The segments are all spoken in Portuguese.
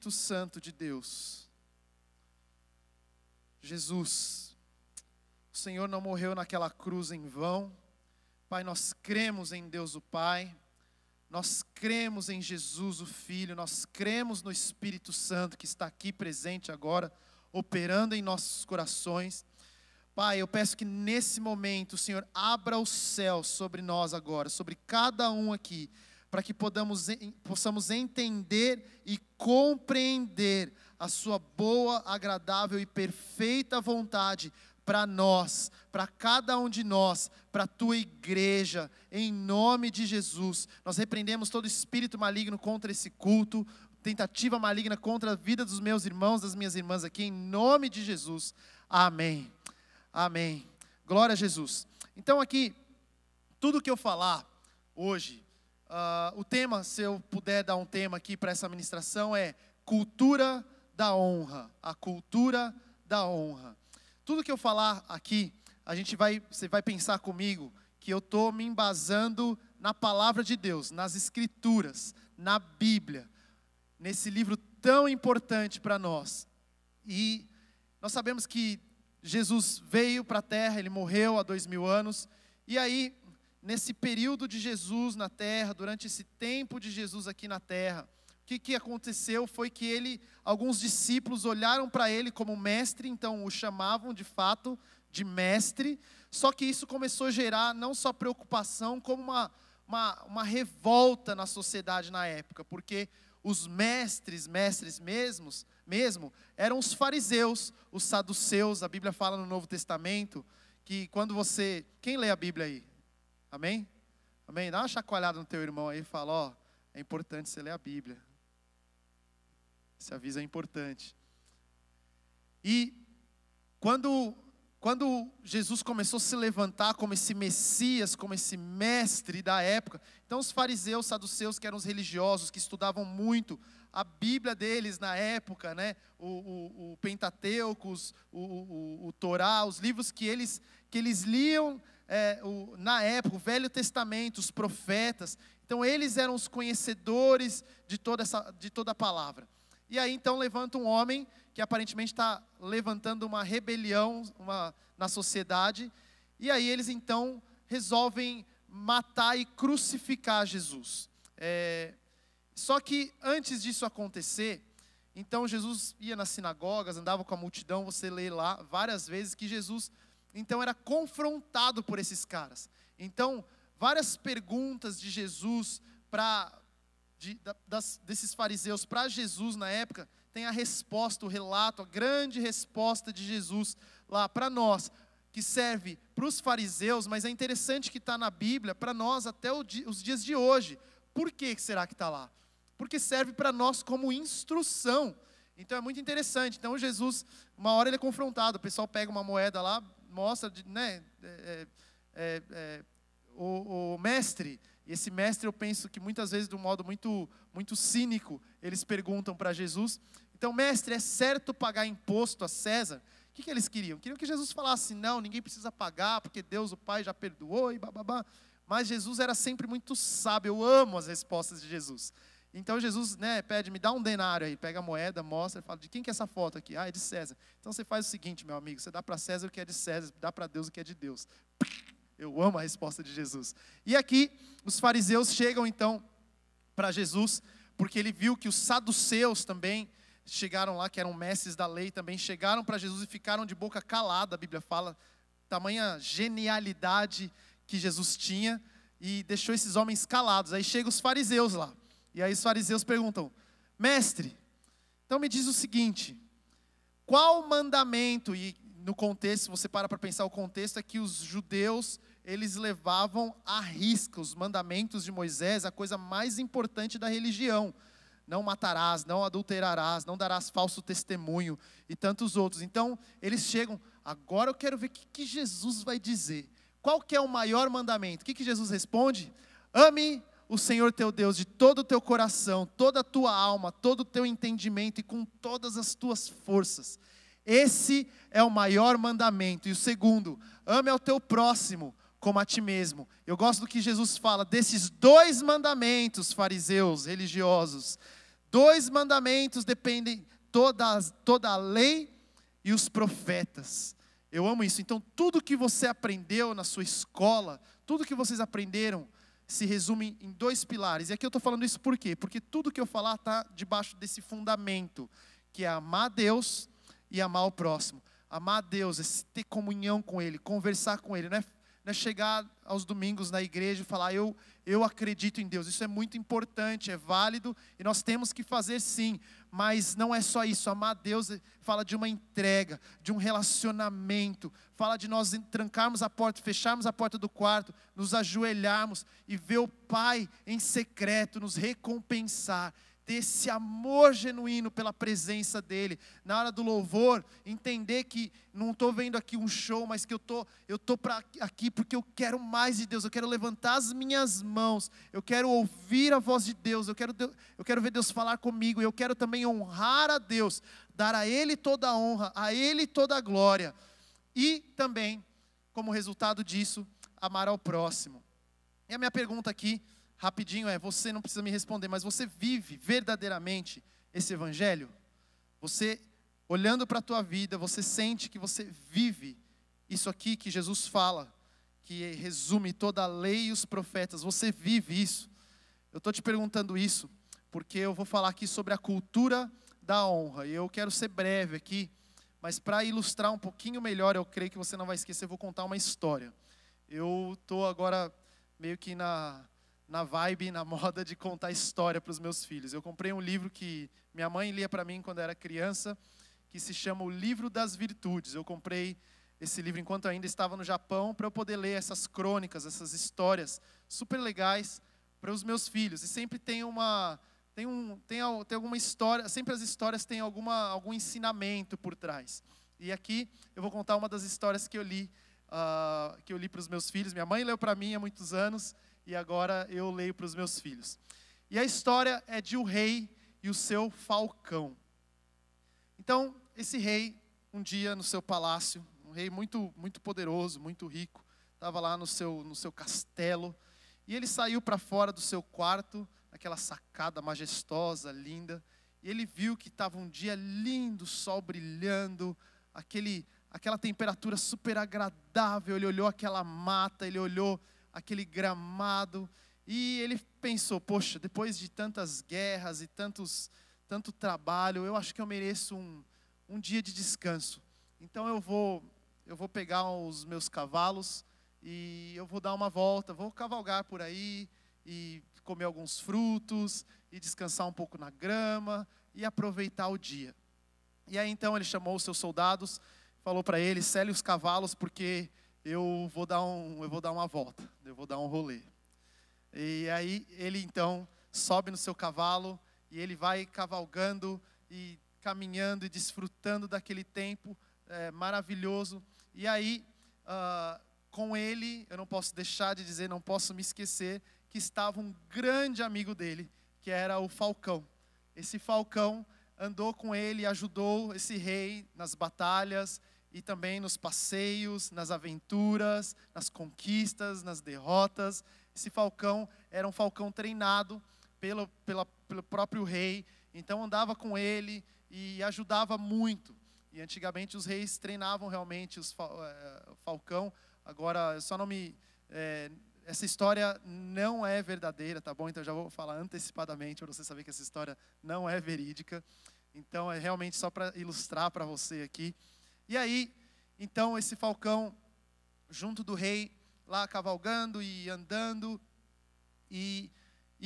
Espírito Santo de Deus. Jesus, o Senhor não morreu naquela cruz em vão. Pai, nós cremos em Deus o Pai, nós cremos em Jesus o Filho, nós cremos no Espírito Santo que está aqui presente agora, operando em nossos corações. Pai, eu peço que nesse momento o Senhor abra o céu sobre nós agora, sobre cada um aqui, para que possamos entender e compreender a sua boa, agradável e perfeita vontade para nós, para cada um de nós, para a tua igreja, em nome de Jesus. Nós repreendemos todo espírito maligno contra esse culto, tentativa maligna contra a vida dos meus irmãos, das minhas irmãs aqui, em nome de Jesus. Amém. Amém. Glória a Jesus. Então aqui, tudo que eu falar hoje, o tema, se eu puder dar um tema aqui para essa ministração, é cultura da honra. A cultura da honra. Tudo que eu falar aqui, você vai pensar comigo que eu estou me embasando na palavra de Deus, nas escrituras, na Bíblia, nesse livro tão importante para nós. E nós sabemos que Jesus veio para a terra, Ele morreu há 2000 anos, e aí, nesse período de Jesus na terra, durante esse tempo de Jesus aqui na terra, o que aconteceu foi que alguns discípulos olharam para ele como mestre, então o chamavam de fato de mestre, só que isso começou a gerar não só preocupação, como uma revolta na sociedade na época, porque os mestres mesmo, eram os fariseus, os saduceus. A Bíblia fala no Novo Testamento, que quando quem lê a Bíblia aí? Amém? Amém? Dá uma chacoalhada no teu irmão aí e fala, é importante você ler a Bíblia. Esse aviso é importante. E quando Jesus começou a se levantar como esse Messias, como esse mestre da época, então os fariseus, saduceus, que eram os religiosos, que estudavam muito a Bíblia deles na época, né? o Pentateuco, o Torá, os livros que eles liam na época, o Velho Testamento, os profetas. Então eles eram os conhecedores de toda a palavra. E aí então levanta um homem que aparentemente está levantando uma rebelião na sociedade, e aí eles então resolvem matar e crucificar Jesus. Só que antes disso acontecer, então Jesus ia nas sinagogas, andava com a multidão, você lê lá várias vezes que Jesus então era confrontado por esses caras. Então várias perguntas de Jesus desses fariseus para Jesus na época, tem a resposta, o relato, a grande resposta de Jesus lá para nós, que serve para os fariseus, mas é interessante que está na Bíblia para nós até os dias de hoje. Por que será que está lá? Porque serve para nós como instrução. Então é muito interessante. Então Jesus, uma hora ele é confrontado, o pessoal pega uma moeda lá, mostra, né, o mestre. E esse mestre, eu penso que muitas vezes, de um modo muito, muito cínico, eles perguntam para Jesus. Então, mestre, é certo pagar imposto a César? O que eles queriam? Queriam que Jesus falasse, não, ninguém precisa pagar, porque Deus, o Pai, já perdoou e bababá. Mas Jesus era sempre muito sábio, eu amo as respostas de Jesus. Então Jesus, pede, me dá um denário aí, pega a moeda, mostra, fala, de quem que é essa foto aqui? Ah, é de César. Então você faz o seguinte, meu amigo, você dá para César o que é de César, dá para Deus o que é de Deus. Eu amo a resposta de Jesus. E aqui, os fariseus chegam então para Jesus, porque ele viu que os saduceus também chegaram lá, que eram mestres da lei, também chegaram para Jesus e ficaram de boca calada, a Bíblia fala, tamanha genialidade que Jesus tinha, e deixou esses homens calados. Aí chegam os fariseus lá, e aí os fariseus perguntam, mestre, então me diz o seguinte, qual mandamento, e no contexto, se você para pensar o contexto, é que os judeus, eles levavam à risca os mandamentos de Moisés, a coisa mais importante da religião. Não matarás, não adulterarás, não darás falso testemunho e tantos outros. Então, eles chegam, agora eu quero ver o que Jesus vai dizer. Qual que é o maior mandamento? O que Jesus responde? Ame o Senhor teu Deus de todo o teu coração, toda a tua alma, todo o teu entendimento e com todas as tuas forças. Esse é o maior mandamento. E o segundo, ame ao teu próximo como a ti mesmo. Eu gosto do que Jesus fala, desses dois mandamentos, fariseus, religiosos, 2 mandamentos dependem toda a lei e os profetas. Eu amo isso. Então, tudo que você aprendeu na sua escola, tudo que vocês aprenderam, se resume em 2 pilares. E aqui eu estou falando isso por quê? Porque tudo que eu falar está debaixo desse fundamento, que é amar a Deus e amar o próximo. Amar a Deus é ter comunhão com Ele, conversar com Ele. Não é chegar aos domingos na igreja e falar, eu acredito em Deus. Isso é muito importante, é válido e nós temos que fazer sim. Mas não é só isso. Amar a Deus fala de uma entrega, de um relacionamento. Fala de nós trancarmos a porta, fecharmos a porta do quarto, nos ajoelharmos e ver o Pai em secreto nos recompensar. Ter esse amor genuíno pela presença dEle. Na hora do louvor, entender que não estou vendo aqui um show, mas que eu tô aqui porque eu quero mais de Deus. Eu quero levantar as minhas mãos. Eu quero ouvir a voz de Deus. Eu quero ver Deus falar comigo. Eu quero também honrar a Deus. Dar a Ele toda a honra, a Ele toda a glória. E também, como resultado disso, amar ao próximo. E a minha pergunta aqui, rapidinho, você não precisa me responder, mas você vive verdadeiramente esse evangelho? Você, olhando para a tua vida, você sente que você vive isso aqui que Jesus fala, que resume toda a lei e os profetas, você vive isso? Eu estou te perguntando isso, porque eu vou falar aqui sobre a cultura da honra, e eu quero ser breve aqui, mas para ilustrar um pouquinho melhor, eu creio que você não vai esquecer, eu vou contar uma história. Eu estou agora meio que na vibe, na moda de contar história para os meus filhos. Eu comprei um livro que minha mãe lia para mim quando eu era criança, que se chama O Livro das Virtudes. Eu comprei esse livro enquanto eu ainda estava no Japão, para eu poder ler essas crônicas, essas histórias super legais para os meus filhos. E sempre tem alguma história, sempre as histórias têm algum ensinamento por trás. E aqui eu vou contar uma das histórias que eu li para os meus filhos. Minha mãe leu para mim há muitos anos, e agora eu leio para os meus filhos. E a história é de um rei e o seu falcão. Então, esse rei, um dia no seu palácio, um rei muito, muito poderoso, muito rico, estava lá no seu castelo, e ele saiu para fora do seu quarto, aquela sacada majestosa, linda, e ele viu que estava um dia lindo, sol brilhando, aquela temperatura super agradável. Ele olhou aquela mata, ele olhou aquele gramado, e ele pensou, poxa, depois de tantas guerras e tanto trabalho, eu acho que eu mereço um dia de descanso. Então eu vou pegar os meus cavalos e eu vou dar uma volta, vou cavalgar por aí e comer alguns frutos e descansar um pouco na grama e aproveitar o dia. E aí então ele chamou os seus soldados, falou para eles, sele os cavalos porque eu vou dar uma volta, eu vou dar um rolê. E aí ele então sobe no seu cavalo e ele vai cavalgando e caminhando e desfrutando daquele tempo maravilhoso. E aí, com ele, eu não posso deixar de dizer, não posso me esquecer, que estava um grande amigo dele, que era o falcão. Esse falcão andou com ele e ajudou esse rei nas batalhas, e também nos passeios, nas aventuras, nas conquistas, nas derrotas. Esse falcão era um falcão treinado pelo próprio rei, então andava com ele e ajudava muito. E antigamente os reis treinavam realmente o falcão. Agora, essa história não é verdadeira, tá bom? Então já vou falar antecipadamente para você saber que essa história não é verídica. Então é realmente só para ilustrar para você aqui. E aí, então, esse falcão, junto do rei, lá cavalgando e andando, e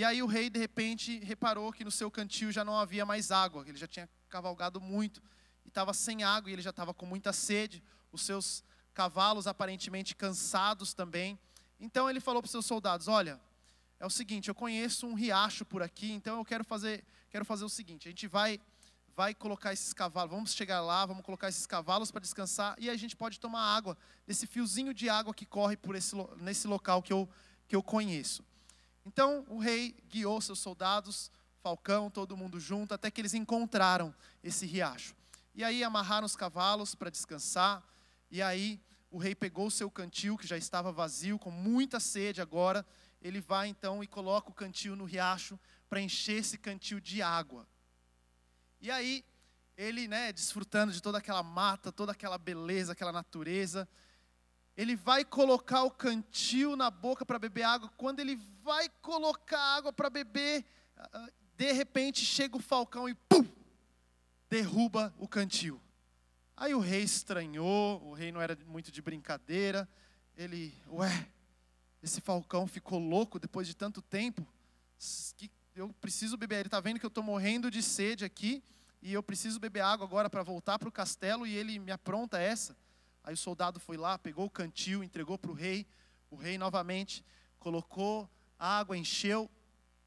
aí o rei, de repente, reparou que no seu cantil já não havia mais água, ele já tinha cavalgado muito, e estava sem água, e ele já estava com muita sede, os seus cavalos aparentemente cansados também. Então ele falou para os seus soldados, olha, é o seguinte, eu conheço um riacho por aqui, então eu quero fazer o seguinte, a gente vai colocar esses cavalos, vamos chegar lá, vamos colocar esses cavalos para descansar, e a gente pode tomar água desse fiozinho de água que corre nesse local que eu conheço. Então o rei guiou seus soldados, falcão, todo mundo junto, até que eles encontraram esse riacho. E aí amarraram os cavalos para descansar, e aí o rei pegou o seu cantil, que já estava vazio, com muita sede agora, ele vai então e coloca o cantil no riacho para encher esse cantil de água. E aí, ele, desfrutando de toda aquela mata, toda aquela beleza, aquela natureza, ele vai colocar o cantil na boca para beber água. Quando ele vai colocar água para beber, de repente chega o falcão e pum! Derruba o cantil. Aí o rei estranhou, o rei não era muito de brincadeira. Ele, esse falcão ficou louco depois de tanto tempo. Eu preciso beber. Ele está vendo que eu estou morrendo de sede aqui e eu preciso beber água agora para voltar para o castelo e ele me apronta essa. Aí o soldado foi lá, pegou o cantil, entregou para o rei. O rei novamente colocou a água, encheu.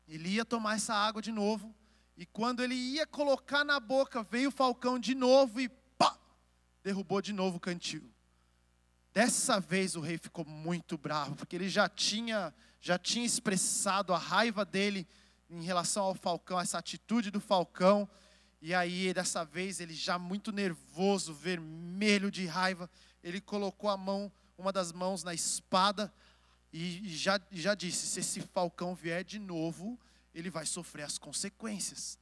Ele ia tomar essa água de novo. E quando ele ia colocar na boca, veio o falcão de novo e pá! Derrubou de novo o cantil. Dessa vez o rei ficou muito bravo, porque ele já tinha expressado a raiva dele em relação ao falcão, essa atitude do falcão. E aí, dessa vez, ele já muito nervoso, vermelho de raiva, ele colocou uma das mãos na espada e já disse, se esse falcão vier de novo, ele vai sofrer as consequências.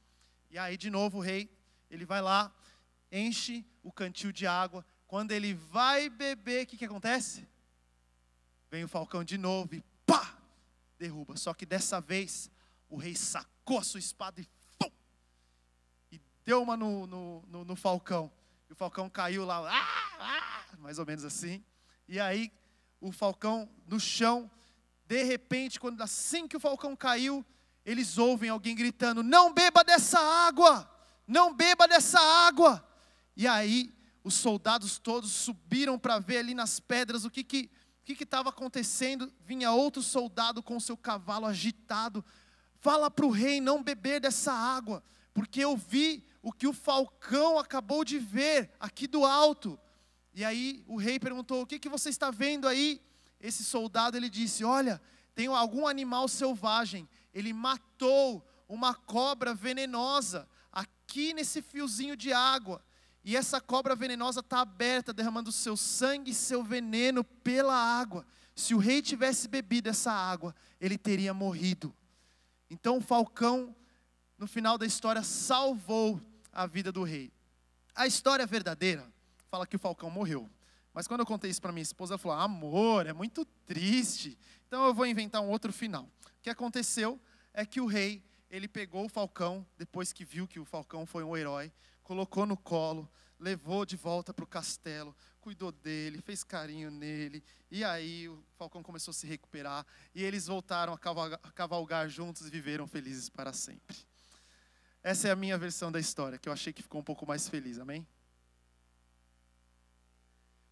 E aí, de novo, o rei, ele vai lá, enche o cantil de água. Quando ele vai beber, o que acontece? Vem o falcão de novo e pá! Derruba. Só que dessa vez, o rei sacou a sua espada e deu uma no falcão. E o falcão caiu lá, mais ou menos assim. E aí, o falcão no chão, de repente, assim que o falcão caiu, eles ouvem alguém gritando, não beba dessa água! Não beba dessa água! E aí, os soldados todos subiram para ver ali nas pedras o que estava acontecendo. Vinha outro soldado com seu cavalo agitado. Fala para o rei não beber dessa água, porque eu vi o que o falcão acabou de ver aqui do alto. E aí o rei perguntou, o que você está vendo aí? Esse soldado, ele disse, olha, tem algum animal selvagem, ele matou uma cobra venenosa aqui nesse fiozinho de água. E essa cobra venenosa está aberta, derramando seu sangue e seu veneno pela água. Se o rei tivesse bebido essa água, ele teria morrido. Então o falcão, no final da história, salvou a vida do rei. A história verdadeira fala que o falcão morreu. Mas quando eu contei isso para minha esposa, ela falou, amor, é muito triste. Então eu vou inventar um outro final. O que aconteceu é que o rei, ele pegou o falcão, depois que viu que o falcão foi um herói, colocou no colo, levou de volta para o castelo, cuidou dele, fez carinho nele, e aí o falcão começou a se recuperar, e eles voltaram a cavalgar juntos e viveram felizes para sempre. Essa é a minha versão da história, que eu achei que ficou um pouco mais feliz, amém?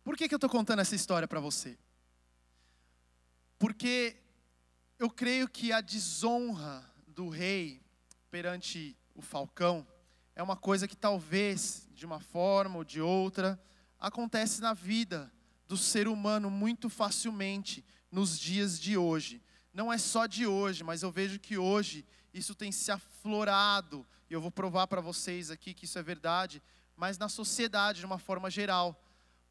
Por que eu estou contando essa história para você? Porque eu creio que a desonra do rei perante o falcão é uma coisa que talvez, de uma forma ou de outra, acontece na vida do ser humano muito facilmente nos dias de hoje. Não é só de hoje, mas eu vejo que hoje isso tem se aflorado, e eu vou provar para vocês aqui que isso é verdade, mas na sociedade de uma forma geral,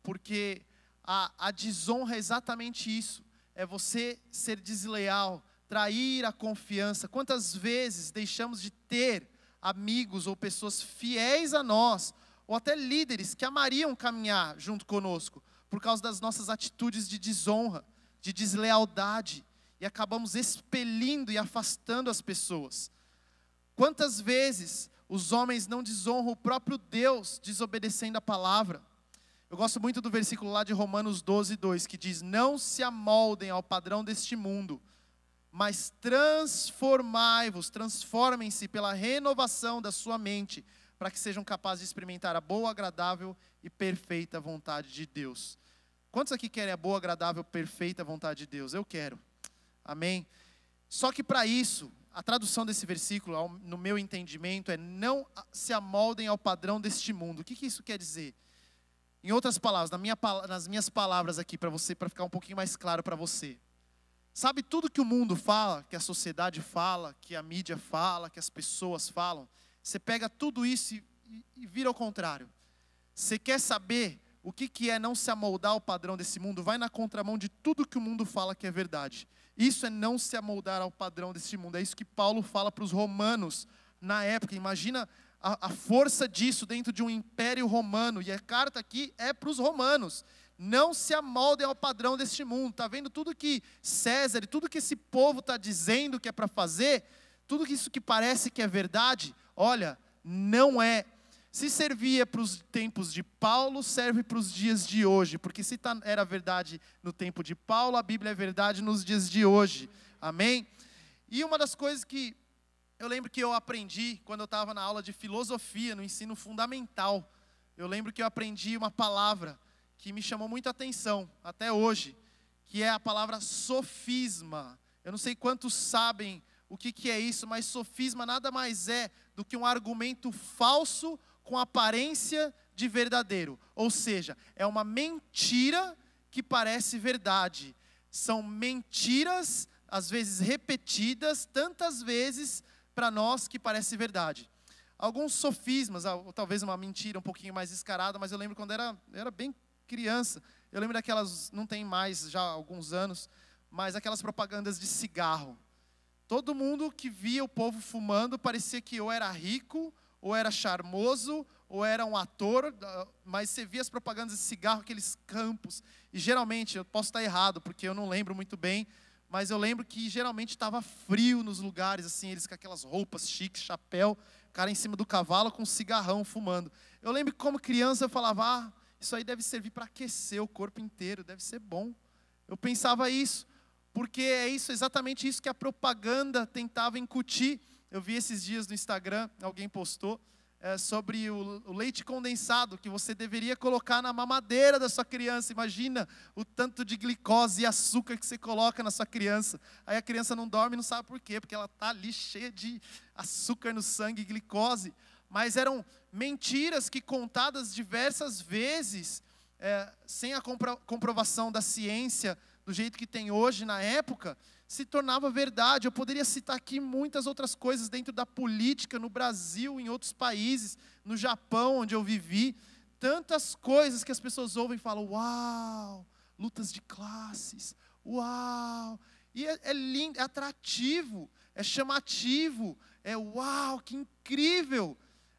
porque a desonra é exatamente isso, é você ser desleal, trair a confiança. Quantas vezes deixamos de ter amigos ou pessoas fiéis a nós, ou até líderes que amariam caminhar junto conosco, por causa das nossas atitudes de desonra, de deslealdade, e acabamos expelindo e afastando as pessoas. Quantas vezes os homens não desonram o próprio Deus, desobedecendo a palavra? Eu gosto muito do versículo lá de Romanos 12:2, que diz, não se amoldem ao padrão deste mundo, mas transformem-se pela renovação da sua mente, para que sejam capazes de experimentar a boa, agradável e perfeita vontade de Deus. Quantos aqui querem a boa, agradável, perfeita vontade de Deus? Eu quero. Amém? Só que para isso, a tradução desse versículo, no meu entendimento, é não se amoldem ao padrão deste mundo. O que isso quer dizer? Em outras palavras, nas minhas palavras aqui para você, para ficar um pouquinho mais claro para você. Sabe tudo que o mundo fala, que a sociedade fala, que a mídia fala, que as pessoas falam? Você pega tudo isso e vira ao contrário. Você quer saber o que é não se amoldar ao padrão desse mundo? Vai na contramão de tudo que o mundo fala que é verdade. Isso é não se amoldar ao padrão desse mundo. É isso que Paulo fala para os romanos na época. Imagina a força disso dentro de um império romano. E a carta aqui é para os romanos. Não se amoldem ao padrão deste mundo. Está vendo tudo que César e tudo que esse povo está dizendo que é para fazer? Tudo isso que parece que é verdade? Olha, não é. Se servia para os tempos de Paulo, serve para os dias de hoje. Porque se era verdade no tempo de Paulo, a Bíblia é verdade nos dias de hoje. Amém? E uma das coisas que eu lembro que eu aprendi quando eu estava na aula de filosofia, no ensino fundamental. Eu lembro que eu aprendi uma palavra que me chamou muita atenção, até hoje, que é a palavra sofisma. Eu não sei quantos sabem o que é isso, mas sofisma nada mais é do que um argumento falso com aparência de verdadeiro. Ou seja, é uma mentira que parece verdade. São mentiras, às vezes repetidas, tantas vezes para nós que parece verdade. Alguns sofismas, ou talvez uma mentira um pouquinho mais descarada, mas eu lembro quando eu era bem criança, eu lembro daquelas, não tem mais já há alguns anos, mas aquelas propagandas de cigarro. Todo mundo que via o povo fumando parecia que ou era rico, ou era charmoso, ou era um ator, mas você via as propagandas de cigarro, aqueles campos, e geralmente, eu posso estar errado, porque eu não lembro muito bem, mas eu lembro que geralmente estava frio nos lugares, assim, eles com aquelas roupas chiques, chapéu, cara em cima do cavalo com um cigarrão fumando. Eu lembro que como criança eu falava, isso aí deve servir para aquecer o corpo inteiro, deve ser bom. Eu pensava isso, porque é isso, exatamente isso que a propaganda tentava incutir. Eu vi esses dias no Instagram, alguém postou, sobre o leite condensado, que você deveria colocar na mamadeira da sua criança. Imagina o tanto de glicose e açúcar que você coloca na sua criança. Aí a criança não dorme e não sabe por quê, porque ela está ali cheia de açúcar no sangue e glicose. Mas eram mentiras que contadas diversas vezes, sem a comprovação da ciência, do jeito que tem hoje na época, se tornava verdade. Eu poderia citar aqui muitas outras coisas dentro da política, no Brasil, em outros países, no Japão, onde eu vivi. Tantas coisas que as pessoas ouvem e falam, uau, lutas de classes, uau. E é lindo, é atrativo, é chamativo, uau, que incrível.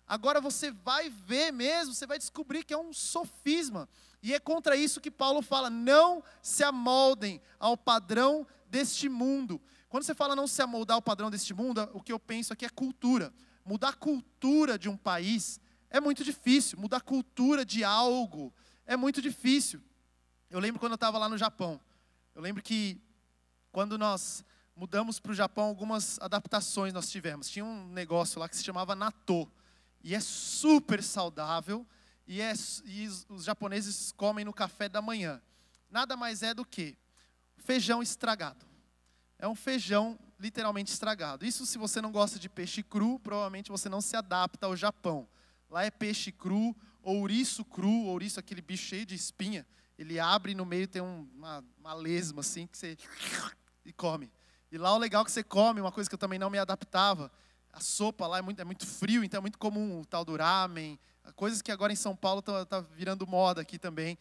Agora você vai ver mesmo, você vai descobrir que é um sofisma. E é contra isso que Paulo fala, não se amoldem ao padrão deste mundo. Quando você fala não se amoldar ao padrão deste mundo, o que eu penso aqui é cultura. Mudar a cultura de um país é muito difícil. Mudar a cultura de algo é muito difícil. Eu lembro quando eu estava lá no Japão. Eu lembro que quando nós mudamos para o Japão, algumas adaptações nós tivemos. Tinha um negócio lá que se chamava natto. E é super saudável. E os japoneses comem no café da manhã. Nada mais é do que feijão estragado. É um feijão literalmente estragado. Isso se você não gosta de peixe cru, provavelmente você não se adapta ao Japão. Lá é peixe cru, ouriço, aquele bicho cheio de espinha. Ele abre e no meio tem uma lesma assim que você e come. E lá o legal é que você come, uma coisa que eu também não me adaptava. A sopa lá é muito frio, então é muito comum o tal do ramen. Coisas que agora em São Paulo tá virando moda aqui também.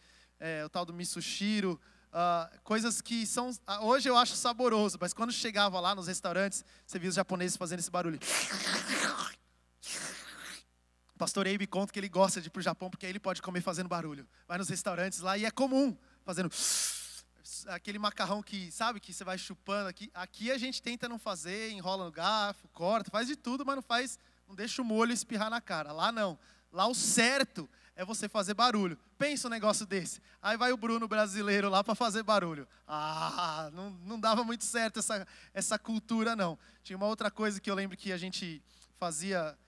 O tal do misoshiro. Coisas que são, hoje eu acho saboroso, mas quando chegava lá nos restaurantes, você via os japoneses fazendo esse barulho. O pastor Eibe conta que ele gosta de ir para o Japão, porque aí ele pode comer fazendo barulho. Vai nos restaurantes lá e é comum, fazendo aquele macarrão que, sabe, que você vai chupando. Aqui a gente tenta não fazer, enrola no garfo, corta, faz de tudo, mas não deixa o molho espirrar na cara. Lá não. Lá o certo é você fazer barulho. Pensa um negócio desse. Aí vai o Bruno brasileiro lá para fazer barulho. Não dava muito certo essa cultura, não. Tinha uma outra coisa que eu lembro que a gente fazia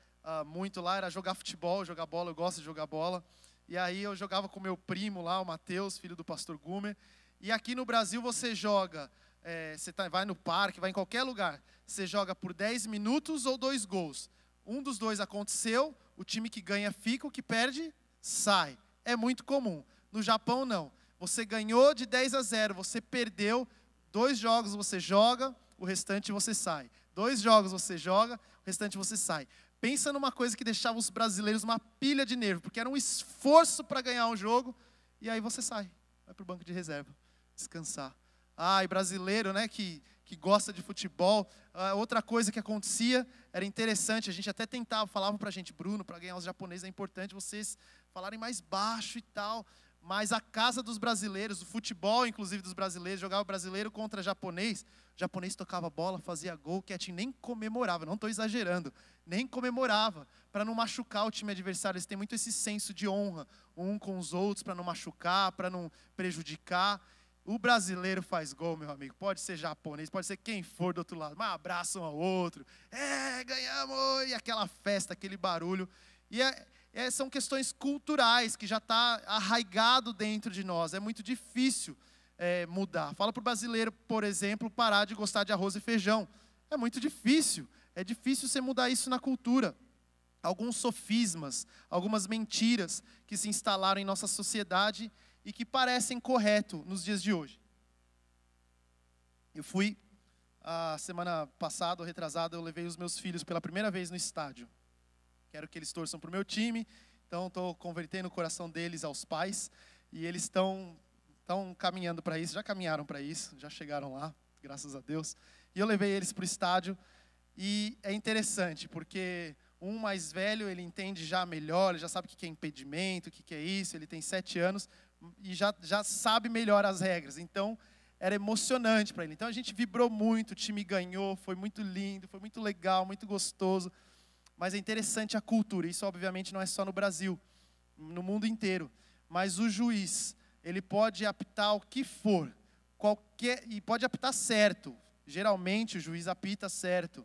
muito lá, era jogar futebol, jogar bola. Eu gosto de jogar bola. E aí eu jogava com meu primo lá, o Matheus, filho do pastor Gumer. E aqui no Brasil você joga, vai no parque, vai em qualquer lugar. Você joga por 10 minutos ou 2 gols. Um dos dois aconteceu, o time que ganha fica, o que perde, sai. É muito comum. No Japão, não. Você ganhou de 10-0, você perdeu, 2 jogos você joga, o restante você sai. 2 jogos você joga, o restante você sai. Pensa numa coisa que deixava os brasileiros uma pilha de nervo, porque era um esforço para ganhar um jogo, e aí você sai, vai para o banco de reserva, descansar. E brasileiro, né, que que gosta de futebol. Outra coisa que acontecia, era interessante, a gente até tentava, falava pra gente, Bruno, para ganhar os japoneses é importante vocês falarem mais baixo e tal. Mas a casa dos brasileiros, o futebol, inclusive, dos brasileiros, jogava brasileiro contra japonês. O japonês tocava bola, fazia gol, quietinho, nem comemorava, não estou exagerando, nem comemorava, para não machucar o time adversário. Eles têm muito esse senso de honra, um com os outros, para não machucar, para não prejudicar. O brasileiro faz gol, meu amigo, pode ser japonês, pode ser quem for do outro lado, mas abraça um ao outro, ganhamos, e aquela festa, aquele barulho. E são questões culturais que já está arraigado dentro de nós. É muito difícil mudar. Fala para o brasileiro, por exemplo, parar de gostar de arroz e feijão. É muito difícil. É difícil você mudar isso na cultura. Alguns sofismas, algumas mentiras que se instalaram em nossa sociedade e que parecem corretos nos dias de hoje. Eu fui, a semana passada ou retrasada, eu levei os meus filhos pela primeira vez no estádio. Quero que eles torçam para o meu time, então estou convertendo o coração deles aos pais, e eles estão caminhando para isso, já caminharam para isso, já chegaram lá, graças a Deus. E eu levei eles para o estádio, e é interessante, porque um mais velho, ele entende já melhor, ele já sabe o que é impedimento, o que é isso, ele tem 7 anos, e já sabe melhor as regras, então era emocionante para ele. Então a gente vibrou muito, o time ganhou, foi muito lindo, foi muito legal, muito gostoso. Mas é interessante a cultura, isso obviamente não é só no Brasil, no mundo inteiro. Mas o juiz, ele pode apitar o que for, e pode apitar certo. Geralmente o juiz apita certo.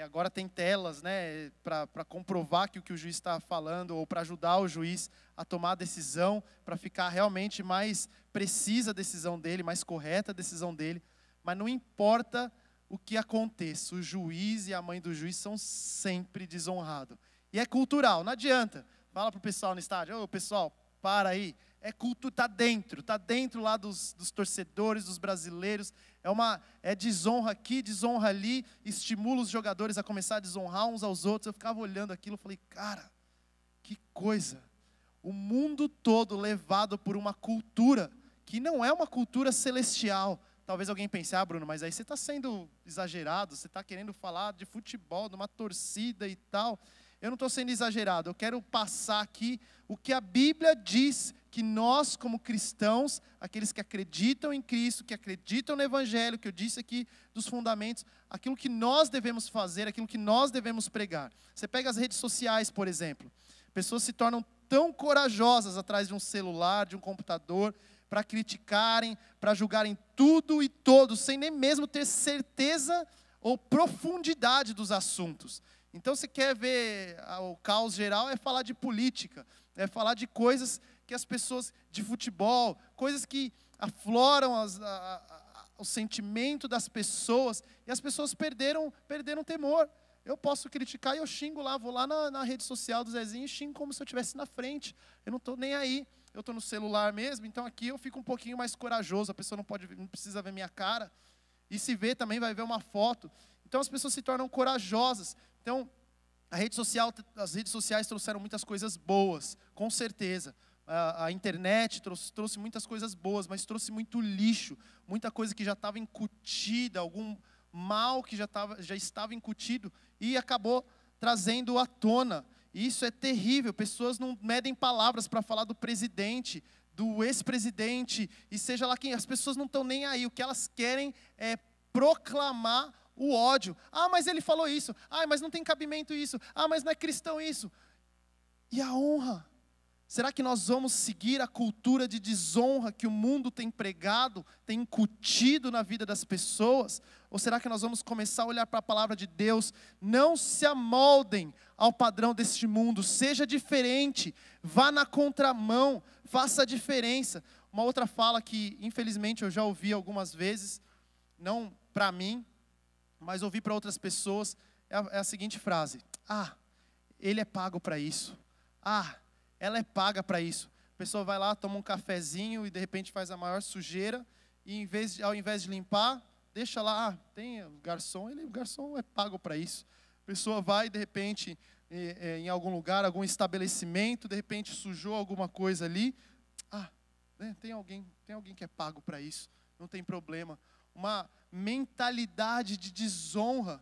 Agora tem telas, né, para comprovar que o que o juiz está falando, ou para ajudar o juiz a tomar a decisão, para ficar realmente mais precisa a decisão dele, mais correta a decisão dele. Mas não importa o que aconteça, o juiz e a mãe do juiz são sempre desonrados. E é cultural, não adianta. Fala para o pessoal no estádio, ô pessoal, para aí. Está dentro lá dos torcedores, dos brasileiros. É desonra aqui, desonra ali, estimula os jogadores a começar a desonrar uns aos outros. Eu ficava olhando aquilo e falei, cara, que coisa. O mundo todo levado por uma cultura que não é uma cultura celestial. Talvez alguém pense, Bruno, mas aí você está sendo exagerado, você está querendo falar de futebol, de uma torcida e tal. Eu não estou sendo exagerado, eu quero passar aqui o que a Bíblia diz que nós, como cristãos, aqueles que acreditam em Cristo, que acreditam no Evangelho, que eu disse aqui dos fundamentos, aquilo que nós devemos fazer, aquilo que nós devemos pregar. Você pega as redes sociais, por exemplo, pessoas se tornam tão corajosas atrás de um celular, de um computador, para criticarem, para julgarem tudo e todos, sem nem mesmo ter certeza ou profundidade dos assuntos. Então, se quer ver o caos geral, é falar de política, é falar de coisas que as pessoas, de futebol, coisas que afloram o sentimento das pessoas, e as pessoas perderam temor. Eu posso criticar e eu xingo lá, vou lá na rede social do Zezinho e xingo como se eu estivesse na frente. Eu não estou nem aí. Eu estou no celular mesmo, então aqui eu fico um pouquinho mais corajoso, a pessoa não precisa ver minha cara, e se vê também vai ver uma foto. Então as pessoas se tornam corajosas. Então as redes sociais trouxeram muitas coisas boas, com certeza. A internet trouxe muitas coisas boas, mas trouxe muito lixo, muita coisa que já estava incutida, algum mal que já estava incutido, e acabou trazendo à tona. Isso é terrível, pessoas não medem palavras para falar do presidente, do ex-presidente, e seja lá quem, as pessoas não estão nem aí, o que elas querem é proclamar o ódio. Mas ele falou isso, mas não tem cabimento isso, mas não é cristão isso. E a honra? Será que nós vamos seguir a cultura de desonra que o mundo tem pregado, tem incutido na vida das pessoas? Ou será que nós vamos começar a olhar para a palavra de Deus? Não se amoldem ao padrão deste mundo, seja diferente, vá na contramão, faça a diferença. Uma outra fala que, infelizmente, eu já ouvi algumas vezes, não para mim, mas ouvi para outras pessoas, é a seguinte frase: ele é pago para isso. Ela é paga para isso. A pessoa vai lá, toma um cafezinho e de repente faz a maior sujeira, e ao invés de limpar, deixa lá, tem o garçom, o garçom é pago para isso. A pessoa vai de repente em algum lugar, algum estabelecimento, de repente sujou alguma coisa ali, tem alguém que é pago para isso, não tem problema. uma mentalidade de desonra.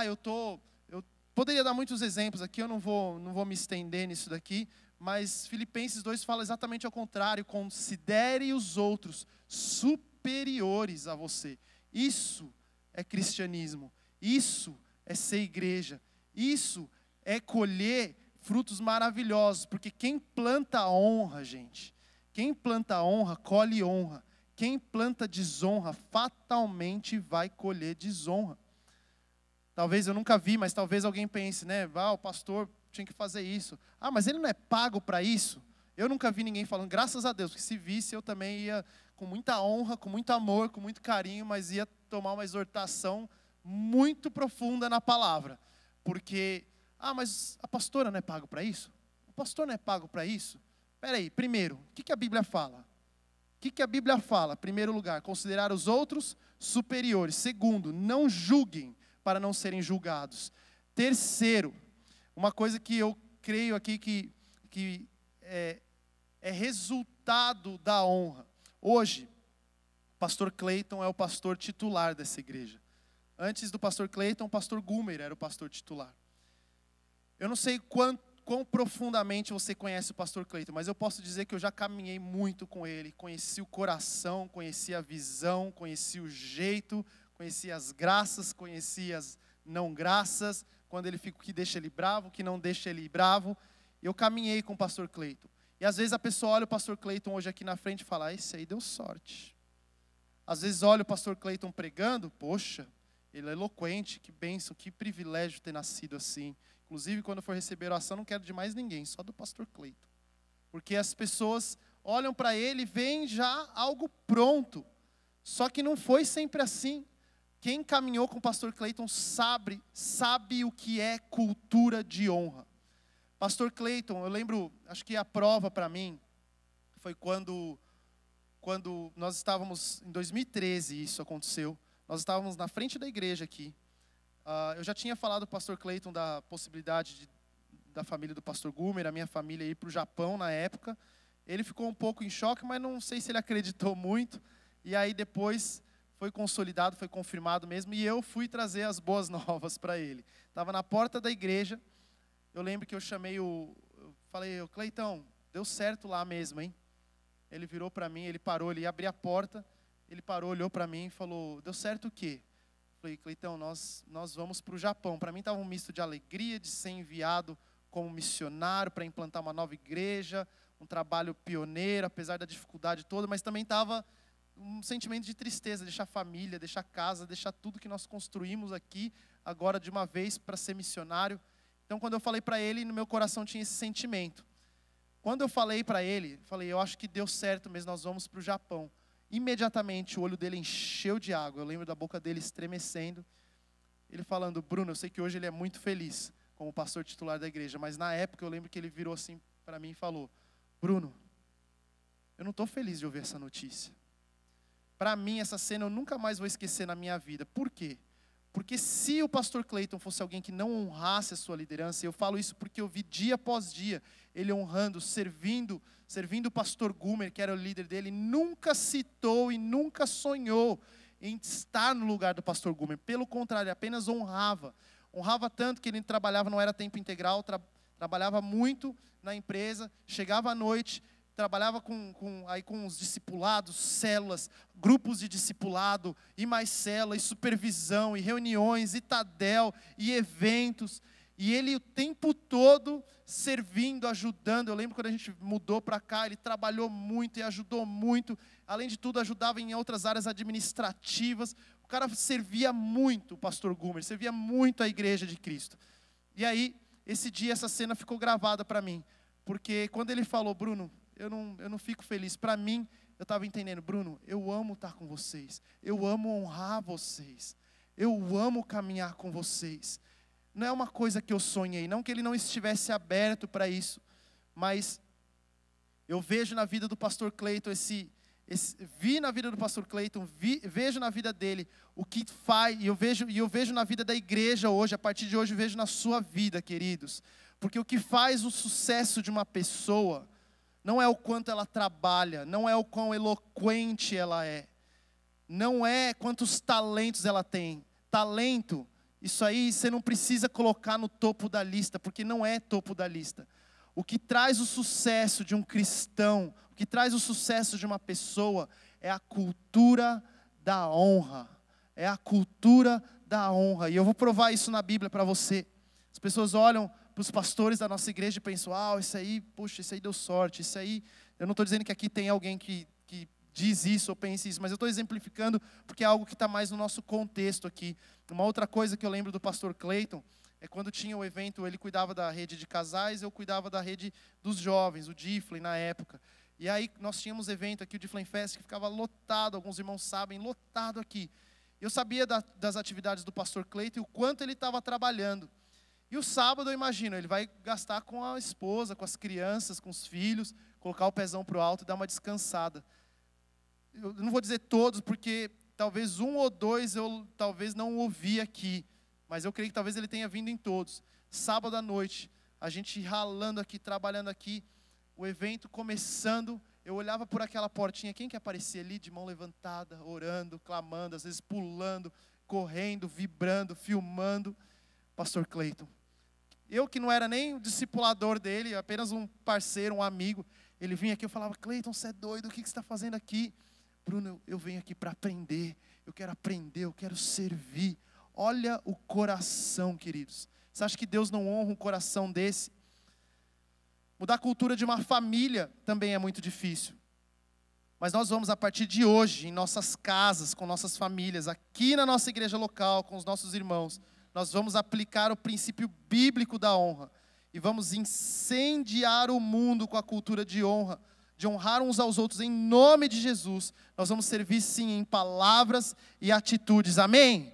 Eu poderia dar muitos exemplos aqui, eu não vou me estender nisso daqui, mas Filipenses 2 fala exatamente ao contrário: considere os outros superiores a você. Isso é cristianismo, isso é ser igreja, isso é colher frutos maravilhosos, porque quem planta honra, gente, quem planta honra, colhe honra. Quem planta desonra, fatalmente vai colher desonra. Talvez eu nunca vi, mas talvez alguém pense, né? O pastor tinha que fazer isso. Mas ele não é pago para isso? Eu nunca vi ninguém falando, graças a Deus, que se visse eu também ia com muita honra, com muito amor, com muito carinho, mas ia tomar uma exortação muito profunda na palavra. Porque, mas a pastora não é pago para isso? O pastor não é pago para isso? Espera aí, primeiro, o que a Bíblia fala? O que a Bíblia fala? Primeiro lugar, considerar os outros superiores. Segundo, não julguem para não serem julgados. Terceiro, uma coisa que eu creio aqui que é resultado da honra. Hoje, o pastor Cleiton é o pastor titular dessa igreja. Antes do pastor Cleiton, o pastor Gumer era o pastor titular. Eu não sei quão profundamente você conhece o pastor Cleiton, mas eu posso dizer que eu já caminhei muito com ele, conheci o coração, conheci a visão, conheci o jeito, conheci as graças, conheci as não graças, quando ele fica, o que deixa ele bravo, o que não deixa ele bravo. Eu caminhei com o pastor Cleiton. E às vezes a pessoa olha o pastor Cleiton hoje aqui na frente e fala, esse aí deu sorte. Às vezes olha o pastor Cleiton pregando, poxa, ele é eloquente, que bênção, que privilégio ter nascido assim. Inclusive, quando eu for receber oração, não quero de mais ninguém, só do pastor Cleiton. Porque as pessoas olham para ele e veem já algo pronto. Só que não foi sempre assim. Quem caminhou com o pastor Cleiton sabe o que é cultura de honra. Pastor Cleiton, eu lembro, acho que a prova para mim foi quando nós estávamos, em 2013 isso aconteceu, nós estávamos na frente da igreja aqui. Eu já tinha falado para o pastor Cleiton da possibilidade da família do pastor Gumer, a minha família, ir para o Japão na época. Ele ficou um pouco em choque, mas não sei se ele acreditou muito. E aí depois foi consolidado, foi confirmado mesmo, e eu fui trazer as boas novas para ele. Estava na porta da igreja, eu lembro que eu chamei eu falei, Cleitão, deu certo lá mesmo, hein? Ele virou para mim, ele parou, ele ia abrir a porta, ele parou, olhou para mim e falou, deu certo o quê? Falei, Cleitão, nós vamos para o Japão. Para mim estava um misto de alegria de ser enviado como missionário para implantar uma nova igreja, um trabalho pioneiro, apesar da dificuldade toda, mas também estava um sentimento de tristeza, deixar família, deixar casa, deixar tudo que nós construímos aqui, agora de uma vez para ser missionário. Então quando eu falei para ele, no meu coração tinha esse sentimento. Quando eu falei para ele, eu acho que deu certo mesmo, nós vamos para o Japão. Imediatamente o olho dele encheu de água, eu lembro da boca dele estremecendo, ele falando, Bruno, eu sei que hoje ele é muito feliz como pastor titular da igreja, mas na época eu lembro que ele virou assim para mim e falou, Bruno, eu não estou feliz de ouvir essa notícia. Para mim essa cena eu nunca mais vou esquecer na minha vida. Por quê? Porque se o pastor Cleiton fosse alguém que não honrasse a sua liderança, eu falo isso porque eu vi dia após dia ele honrando, servindo o pastor Gumer, que era o líder dele, nunca citou e nunca sonhou em estar no lugar do pastor Gumer. Pelo contrário, apenas honrava. Honrava tanto que ele trabalhava, não era tempo integral, trabalhava muito na empresa, chegava à noite, trabalhava com os discipulados, células, grupos de discipulado, e mais célula, e supervisão, e reuniões, e tadel, e eventos. E ele o tempo todo servindo, ajudando. Eu lembro quando a gente mudou para cá, ele trabalhou muito e ajudou muito. Além de tudo, ajudava em outras áreas administrativas. O cara servia muito, o pastor Gumer, servia muito a igreja de Cristo. E aí, esse dia, essa cena ficou gravada para mim. Porque quando ele falou, Bruno, eu não fico feliz. Para mim, eu estava entendendo, Bruno, eu amo estar com vocês. Eu amo honrar vocês. Eu amo caminhar com vocês. Não é uma coisa que eu sonhei, não que ele não estivesse aberto para isso, mas eu vejo na vida do pastor Cleiton, vi na vida do pastor Cleiton, vejo na vida dele o que faz, e eu vejo na vida da igreja hoje, a partir de hoje eu vejo na sua vida, queridos, porque o que faz o sucesso de uma pessoa, não é o quanto ela trabalha, não é o quão eloquente ela é, não é quantos talentos ela tem. Talento, isso aí você não precisa colocar no topo da lista, porque não é topo da lista. O que traz o sucesso de um cristão, o que traz o sucesso de uma pessoa, é a cultura da honra. É a cultura da honra. E eu vou provar isso na Bíblia para você. As pessoas olham para os pastores da nossa igreja e pensam, isso aí, puxa, isso aí deu sorte, isso aí... Eu não estou dizendo que aqui tem alguém que diz isso ou pensa isso, mas eu estou exemplificando porque é algo que está mais no nosso contexto aqui. Uma outra coisa que eu lembro do pastor Clayton, é quando tinha o evento, ele cuidava da rede de casais, eu cuidava da rede dos jovens, o Diflin na época. E aí nós tínhamos evento aqui, o Diflin Fest, que ficava lotado, alguns irmãos sabem, lotado aqui. Eu sabia das atividades do pastor Clayton e o quanto ele estava trabalhando. E o sábado, eu imagino, ele vai gastar com a esposa, com as crianças, com os filhos, colocar o pezão para o alto e dar uma descansada. Eu não vou dizer todos, porque talvez um ou dois eu talvez não ouvi aqui, mas eu creio que talvez ele tenha vindo em todos. Sábado à noite, a gente ralando aqui, trabalhando aqui, o evento começando, eu olhava por aquela portinha, quem que aparecia ali de mão levantada, orando, clamando, às vezes pulando, correndo, vibrando, filmando? Pastor Clayton. Eu que não era nem o discipulador dele, apenas um parceiro, um amigo, ele vinha aqui, eu falava, Clayton, você é doido, o que você está fazendo aqui? Bruno, eu venho aqui para aprender, eu quero servir. Olha o coração, queridos. Você acha que Deus não honra um coração desse? Mudar a cultura de uma família também é muito difícil. Mas nós vamos, a partir de hoje, em nossas casas, com nossas famílias, aqui na nossa igreja local, com os nossos irmãos, nós vamos aplicar o princípio bíblico da honra. E vamos incendiar o mundo com a cultura de honra, de honrar uns aos outros em nome de Jesus. Nós vamos servir sim em palavras e atitudes. Amém?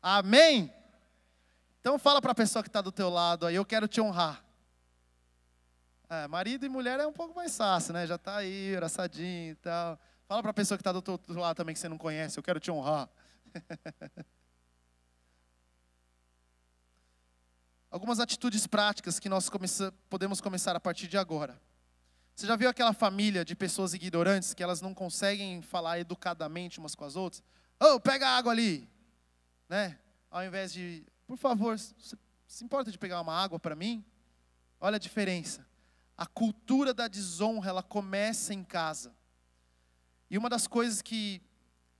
Amém? Então fala para a pessoa que está do teu lado aí, eu quero te honrar. Marido e mulher é um pouco mais fácil, né? Já está aí, abraçadinho e tal. Fala para a pessoa que está do teu lado também que você não conhece, eu quero te honrar. Algumas atitudes práticas que nós podemos começar a partir de agora. Você já viu aquela família de pessoas ignorantes que elas não conseguem falar educadamente umas com as outras? Pega a água ali, né? Ao invés de, por favor, você se importa de pegar uma água para mim? Olha a diferença. A cultura da desonra, ela começa em casa. E uma das coisas que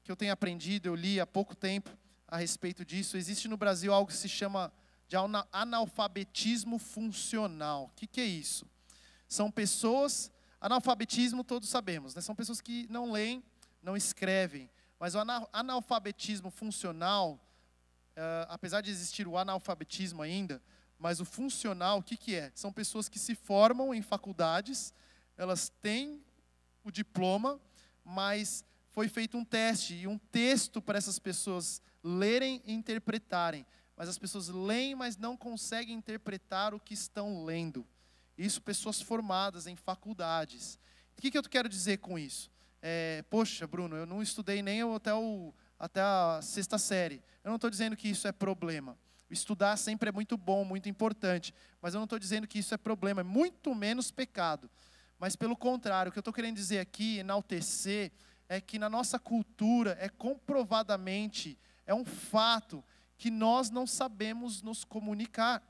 eu tenho aprendido, eu li há pouco tempo a respeito disso, existe no Brasil algo que se chama de analfabetismo funcional. O que é isso? São pessoas, analfabetismo todos sabemos, né? São pessoas que não leem, não escrevem. Mas o analfabetismo funcional, apesar de existir o analfabetismo ainda, mas o funcional, o que é? São pessoas que se formam em faculdades, elas têm o diploma, mas foi feito um teste e um texto para essas pessoas lerem e interpretarem. Mas as pessoas leem, mas não conseguem interpretar o que estão lendo. Isso, pessoas formadas em faculdades. O que eu quero dizer com isso? Poxa, Bruno, eu não estudei nem até a 6ª série. Eu não estou dizendo que isso é problema. Estudar sempre é muito bom, muito importante. Mas eu não estou dizendo que isso é problema, é muito menos pecado. Mas pelo contrário, o que eu estou querendo dizer aqui, enaltecer, é que na nossa cultura é comprovadamente, é um fato, que nós não sabemos nos comunicar.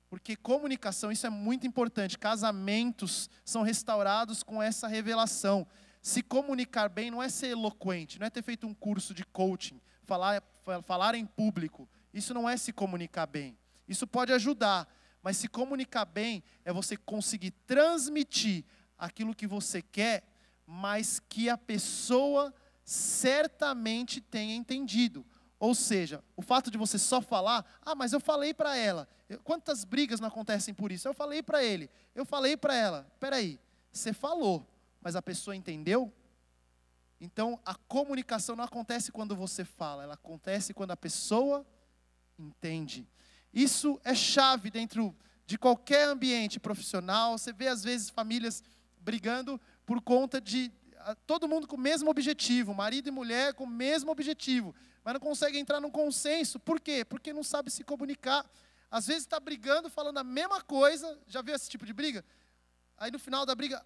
Porque comunicação, isso é muito importante. Casamentos são restaurados com essa revelação. Se comunicar bem não é ser eloquente, não é ter feito um curso de coaching, falar em público. Isso não é se comunicar bem. Isso pode ajudar, mas se comunicar bem é você conseguir transmitir aquilo que você quer, mas que a pessoa certamente tenha entendido. Ou seja, o fato de você só falar, mas eu falei para ela. Quantas brigas não acontecem por isso? Eu falei para ele, eu falei para ela. Peraí, você falou, mas a pessoa entendeu? Então, a comunicação não acontece quando você fala, ela acontece quando a pessoa entende. Isso é chave dentro de qualquer ambiente profissional. Você vê, às vezes, famílias brigando por conta de todo mundo com o mesmo objetivo, marido e mulher com o mesmo objetivo, mas não consegue entrar num consenso. Por quê? Porque não sabe se comunicar. Às vezes está brigando, falando a mesma coisa. Já viu esse tipo de briga? Aí no final da briga,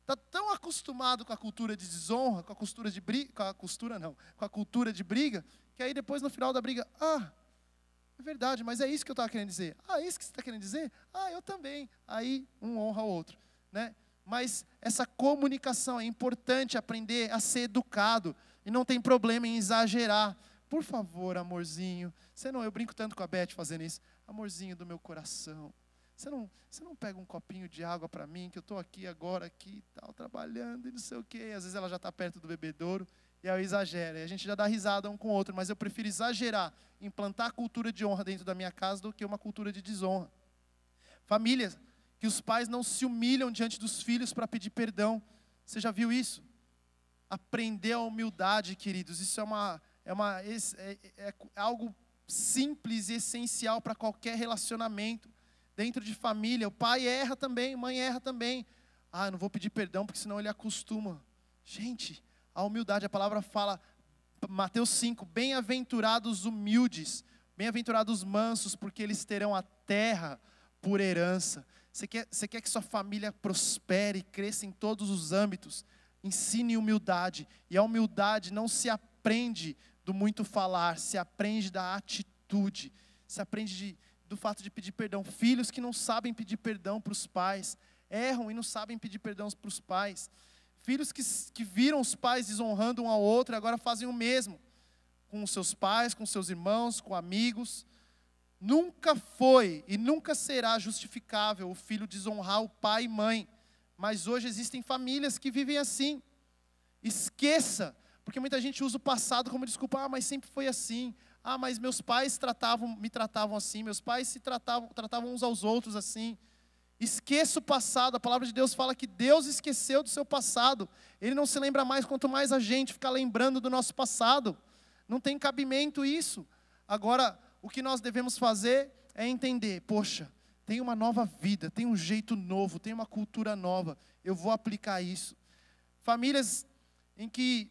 está tão acostumado com a cultura de desonra, com a cultura de briga, com a cultura de briga, que aí depois no final da briga, é verdade, mas é isso que eu estava querendo dizer. É isso que você está querendo dizer? Eu também. Aí um honra o outro, né? Mas essa comunicação é importante, aprender a ser educado, e não tem problema em exagerar. Por favor, amorzinho, eu brinco tanto com a Beth fazendo isso, amorzinho do meu coração, você não pega um copinho de água para mim, que eu estou aqui agora, trabalhando e não sei o quê. Às vezes ela já está perto do bebedouro, e aí eu exagero, e a gente já dá risada um com o outro, mas eu prefiro exagerar, implantar a cultura de honra dentro da minha casa do que uma cultura de desonra. Famílias que os pais não se humilham diante dos filhos para pedir perdão. Você já viu isso? Aprender a humildade, queridos, isso é algo simples e essencial para qualquer relacionamento. Dentro de família, o pai erra também, a mãe erra também. Eu não vou pedir perdão, porque senão ele acostuma. Gente, a humildade, a palavra fala, Mateus 5, bem-aventurados humildes, bem-aventurados mansos, porque eles terão a terra por herança. Você quer que sua família prospere, cresça em todos os âmbitos? Ensine humildade. E a humildade não se aprende do muito falar, se aprende da atitude, se aprende do fato de pedir perdão. Filhos que não sabem pedir perdão para os pais, erram e não sabem pedir perdão para os pais. Filhos que viram os pais desonrando um ao outro e agora fazem o mesmo com os seus pais, com seus irmãos, com amigos. Nunca foi e nunca será justificável o filho desonrar o pai e mãe, mas hoje existem famílias que vivem assim. Esqueça, porque muita gente usa o passado como desculpa, mas sempre foi assim. Mas meus pais me tratavam assim, meus pais tratavam uns aos outros assim. Esqueça o passado, a palavra de Deus fala que Deus esqueceu do seu passado. Ele não se lembra mais, quanto mais a gente ficar lembrando do nosso passado. Não tem cabimento isso. Agora, o que nós devemos fazer é entender, poxa, tem uma nova vida, tem um jeito novo, tem uma cultura nova, eu vou aplicar isso. Famílias em que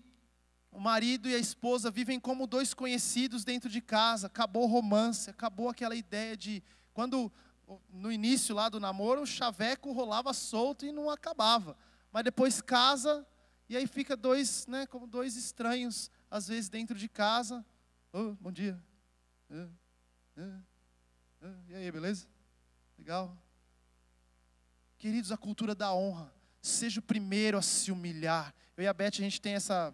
o marido e a esposa vivem como dois conhecidos dentro de casa, acabou o romance, acabou aquela ideia de, quando no início lá do namoro, o chaveco rolava solto e não acabava, mas depois casa, e aí fica como dois estranhos, às vezes dentro de casa. Bom dia. E aí, beleza? Legal? Queridos, a cultura da honra. Seja o primeiro a se humilhar. Eu e a Beth, a gente tem essa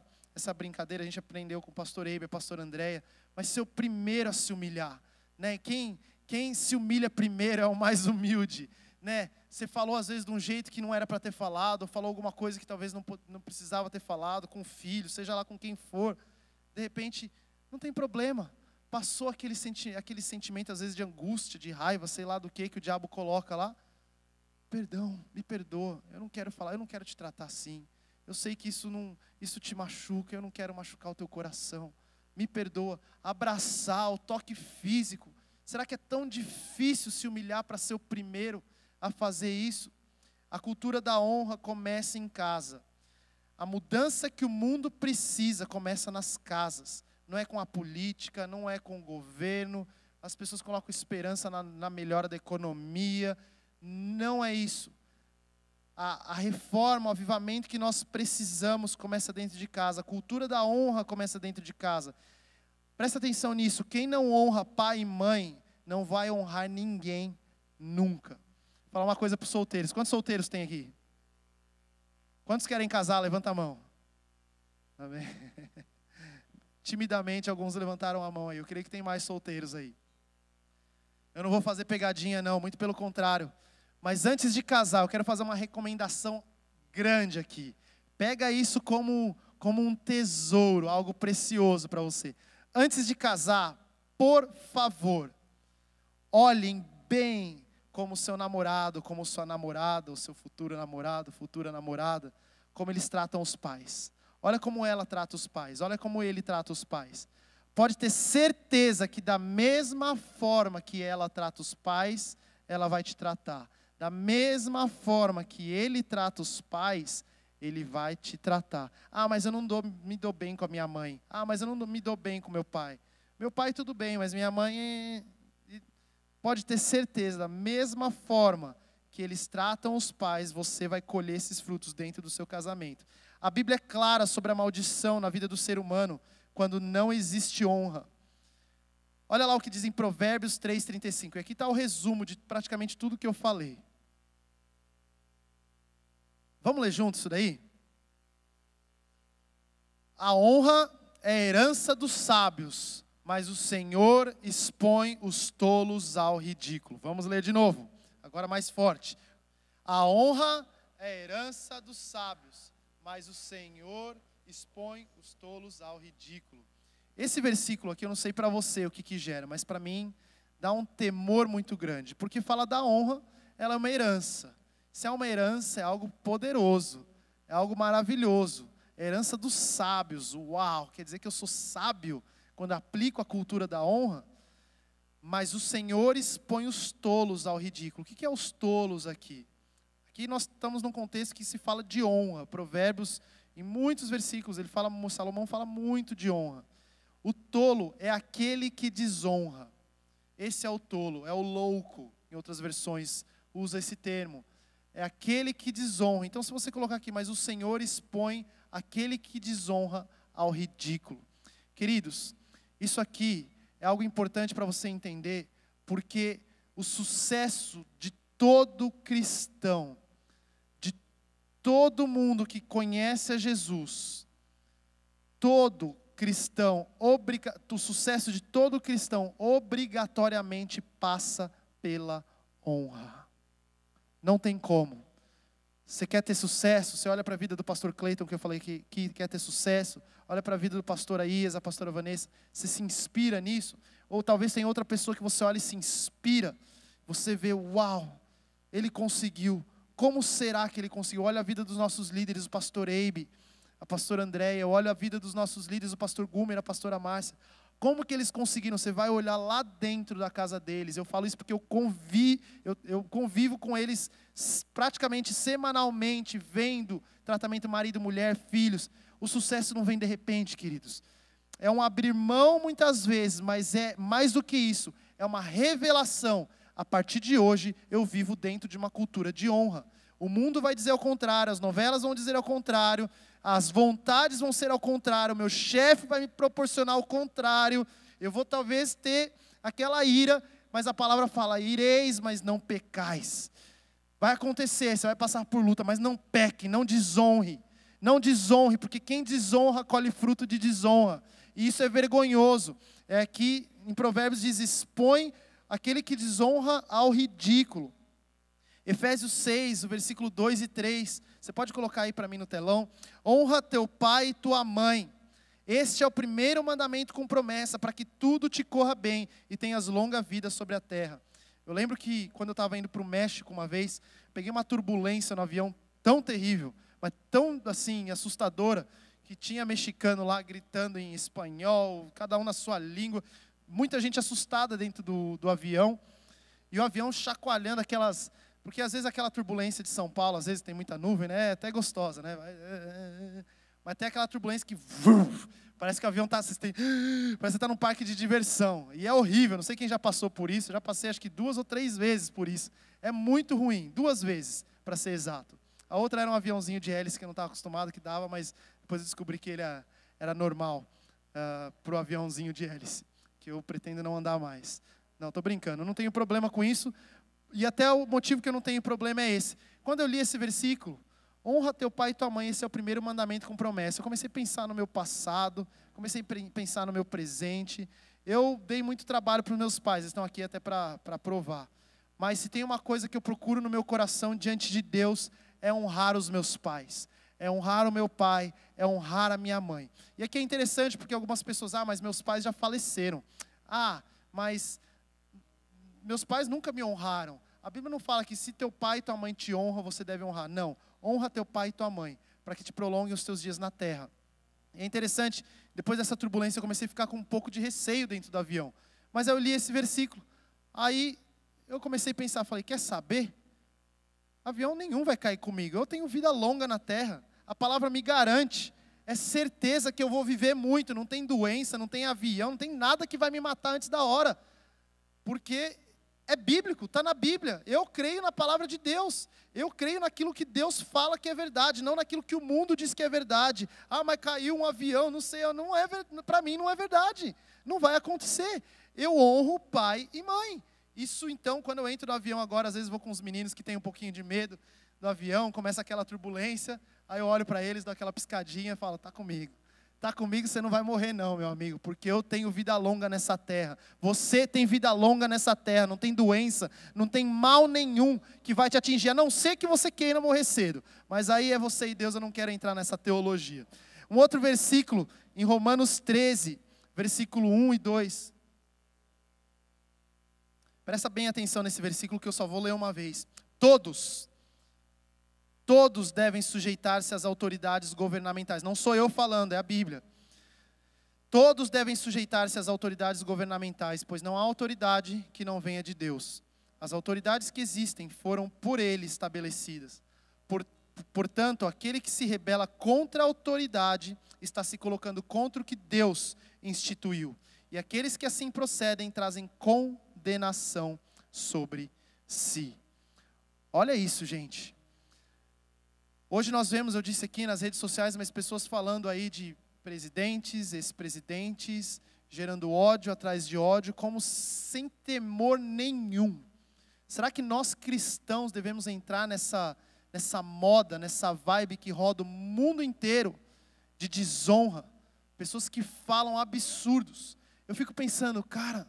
brincadeira, a gente aprendeu com o pastor Eiber, a pastora Andréia, mas ser o primeiro a se humilhar, né? Quem se humilha primeiro é o mais humilde, né? Você falou às vezes de um jeito que não era para ter falado, ou falou alguma coisa que talvez não precisava ter falado com o filho, seja lá com quem for, de repente, não tem problema, passou aquele sentimento às vezes de angústia, de raiva, sei lá do que o diabo coloca lá, perdão, me perdoa, eu não quero falar, eu não quero te tratar assim, eu sei que isso te machuca, eu não quero machucar o teu coração, me perdoa. Abraçar, o toque físico, será que é tão difícil se humilhar para ser o primeiro a fazer isso? A cultura da honra começa em casa. A mudança que o mundo precisa começa nas casas. Não é com a política, não é com o governo. As pessoas colocam esperança na melhora da economia. Não é isso. A reforma, o avivamento que nós precisamos começa dentro de casa. A cultura da honra começa dentro de casa. Presta atenção nisso. Quem não honra pai e mãe, não vai honrar ninguém nunca. Vou falar uma coisa para os solteiros. Quantos solteiros tem aqui? Quantos querem casar? Levanta a mão. Amém. Timidamente, alguns levantaram a mão aí. Eu creio que tem mais solteiros aí. Eu não vou fazer pegadinha não, muito pelo contrário. Mas antes de casar, eu quero fazer uma recomendação grande aqui. Pega isso como um tesouro, algo precioso para você. Antes de casar, por favor, olhem bem como seu namorado, como sua namorada, o seu futuro namorado, futura namorada, como eles tratam os pais. Olha como ela trata os pais, olha como ele trata os pais. Pode ter certeza que da mesma forma que ela trata os pais, ela vai te tratar. Da mesma forma que ele trata os pais, ele vai te tratar. Mas eu não me dou bem com a minha mãe. Mas eu não me dou bem com meu pai. Meu pai tudo bem, mas minha mãe... Pode ter certeza, da mesma forma que eles tratam os pais, você vai colher esses frutos dentro do seu casamento. A Bíblia é clara sobre a maldição na vida do ser humano quando não existe honra. Olha lá o que diz em Provérbios 3:35. E aqui está o resumo de praticamente tudo que eu falei. Vamos ler junto isso daí? A honra é a herança dos sábios, mas o Senhor expõe os tolos ao ridículo. Vamos ler de novo, agora mais forte. A honra é a herança dos sábios, mas o Senhor expõe os tolos ao ridículo. Esse versículo aqui, eu não sei para você o que gera, mas para mim dá um temor muito grande, porque fala da honra, ela é uma herança. Se é uma herança, é algo poderoso, é algo maravilhoso. É a herança dos sábios, uau, quer dizer que eu sou sábio quando aplico a cultura da honra, mas o Senhor expõe os tolos ao ridículo. O que é os tolos aqui? Aqui nós estamos num contexto que se fala de honra. Provérbios, em muitos versículos, Salomão fala muito de honra. O tolo é aquele que desonra. Esse é o tolo, é o louco, em outras versões usa esse termo. É aquele que desonra. Então se você colocar aqui, mas o Senhor expõe aquele que desonra ao ridículo. Queridos, isso aqui é algo importante para você entender, porque o sucesso de todo cristão, de todo mundo que conhece a Jesus, todo cristão, o sucesso de todo cristão obrigatoriamente passa pela honra. Não tem como. Você quer ter sucesso? Você olha para a vida do pastor Cleiton, que eu falei que quer ter sucesso. Olha para a vida do pastor Aías, a pastora Vanessa. Você se inspira nisso? Ou talvez tem outra pessoa que você olha e se inspira. Você vê, uau, ele conseguiu. Como será que ele conseguiu? Olha a vida dos nossos líderes, o pastor Eibe, a pastora Andréia. Olha a vida dos nossos líderes, o pastor Gumer, a pastora Márcia. Como que eles conseguiram? Você vai olhar lá dentro da casa deles. Eu falo isso porque eu convivo com eles praticamente semanalmente, vendo tratamento marido, mulher, filhos. O sucesso não vem de repente, queridos. É um abrir mão muitas vezes, mas é mais do que isso. É uma revelação. A partir de hoje, eu vivo dentro de uma cultura de honra. O mundo vai dizer ao contrário, as novelas vão dizer ao contrário, as vontades vão ser ao contrário, o meu chefe vai me proporcionar o contrário, eu vou talvez ter aquela ira, mas a palavra fala, ireis, mas não pecais. Vai acontecer, você vai passar por luta, mas não peque, não desonre, porque quem desonra colhe fruto de desonra, e isso é vergonhoso. É que em Provérbios diz, expõe aquele que desonra ao ridículo. Efésios 6, o versículo 2 e 3, você pode colocar aí para mim no telão. Honra teu pai e tua mãe. Este é o primeiro mandamento com promessa, para que tudo te corra bem e tenhas longa vida sobre a terra. Eu lembro que quando eu estava indo para o México uma vez, peguei uma turbulência no avião tão terrível, mas tão assim, assustadora, que tinha mexicano lá gritando em espanhol, cada um na sua língua, muita gente assustada dentro do avião, e o avião chacoalhando aquelas... Porque às vezes aquela turbulência de São Paulo, às vezes tem muita nuvem, né? É até gostosa, né? Mas tem aquela turbulência que... Parece que o avião está... Parece que você está num parque de diversão. E é horrível, não sei quem já passou por isso. Eu já passei acho que 2 ou 3 vezes por isso. É muito ruim, 2 vezes, para ser exato. A outra era um aviãozinho de hélice que eu não estava acostumado, que dava, mas depois eu descobri que ele era normal para o aviãozinho de hélice, que eu pretendo não andar mais. Não, estou brincando, eu não tenho problema com isso. E até o motivo que eu não tenho problema é esse. Quando eu li esse versículo, honra teu pai e tua mãe, esse é o primeiro mandamento com promessa. Eu comecei a pensar no meu passado, comecei a pensar no meu presente. Eu dei muito trabalho para os meus pais, eles estão aqui até para provar. Mas se tem uma coisa que eu procuro no meu coração diante de Deus, é honrar os meus pais. É honrar o meu pai, é honrar a minha mãe. E aqui é interessante porque algumas pessoas, mas meus pais já faleceram. Mas... meus pais nunca me honraram. A Bíblia não fala que se teu pai e tua mãe te honram, você deve honrar. Não, honra teu pai e tua mãe, para que te prolonguem os teus dias na terra. E é interessante, depois dessa turbulência eu comecei a ficar com um pouco de receio dentro do avião. Mas eu li esse versículo. Aí eu comecei a pensar, falei, quer saber? Avião nenhum vai cair comigo, eu tenho vida longa na terra. A palavra me garante, é certeza que eu vou viver muito, não tem doença, não tem avião, não tem nada que vai me matar antes da hora. Porque é bíblico, está na Bíblia. Eu creio na palavra de Deus. Eu creio naquilo que Deus fala que é verdade, não naquilo que o mundo diz que é verdade. Ah, mas caiu um avião, não sei, não é, para mim não é verdade. Não vai acontecer. Eu honro pai e mãe. Isso então, quando eu entro no avião agora, às vezes vou com os meninos que têm um pouquinho de medo do avião, começa aquela turbulência, aí eu olho para eles, dou aquela piscadinha e falo, tá comigo. Tá comigo, você não vai morrer não, meu amigo, porque eu tenho vida longa nessa terra. Você tem vida longa nessa terra, não tem doença, não tem mal nenhum que vai te atingir, a não ser que você queira morrer cedo. Mas aí é você e Deus, eu não quero entrar nessa teologia. Um outro versículo, em Romanos 13, versículo 1 e 2. Presta bem atenção nesse versículo que eu só vou ler uma vez. Todos devem sujeitar-se às autoridades governamentais. Não sou eu falando, é a Bíblia. Todos devem sujeitar-se às autoridades governamentais, pois não há autoridade que não venha de Deus. As autoridades que existem foram por Ele estabelecidas. Portanto, aquele que se rebela contra a autoridade está se colocando contra o que Deus instituiu. E aqueles que assim procedem trazem condenação sobre si. Olha isso, gente. Hoje nós vemos, eu disse aqui nas redes sociais, mas pessoas falando aí de presidentes, ex-presidentes, gerando ódio atrás de ódio, como sem temor nenhum. Será que nós cristãos devemos entrar nessa moda, nessa vibe que roda o mundo inteiro de desonra? Pessoas que falam absurdos. Eu fico pensando, cara,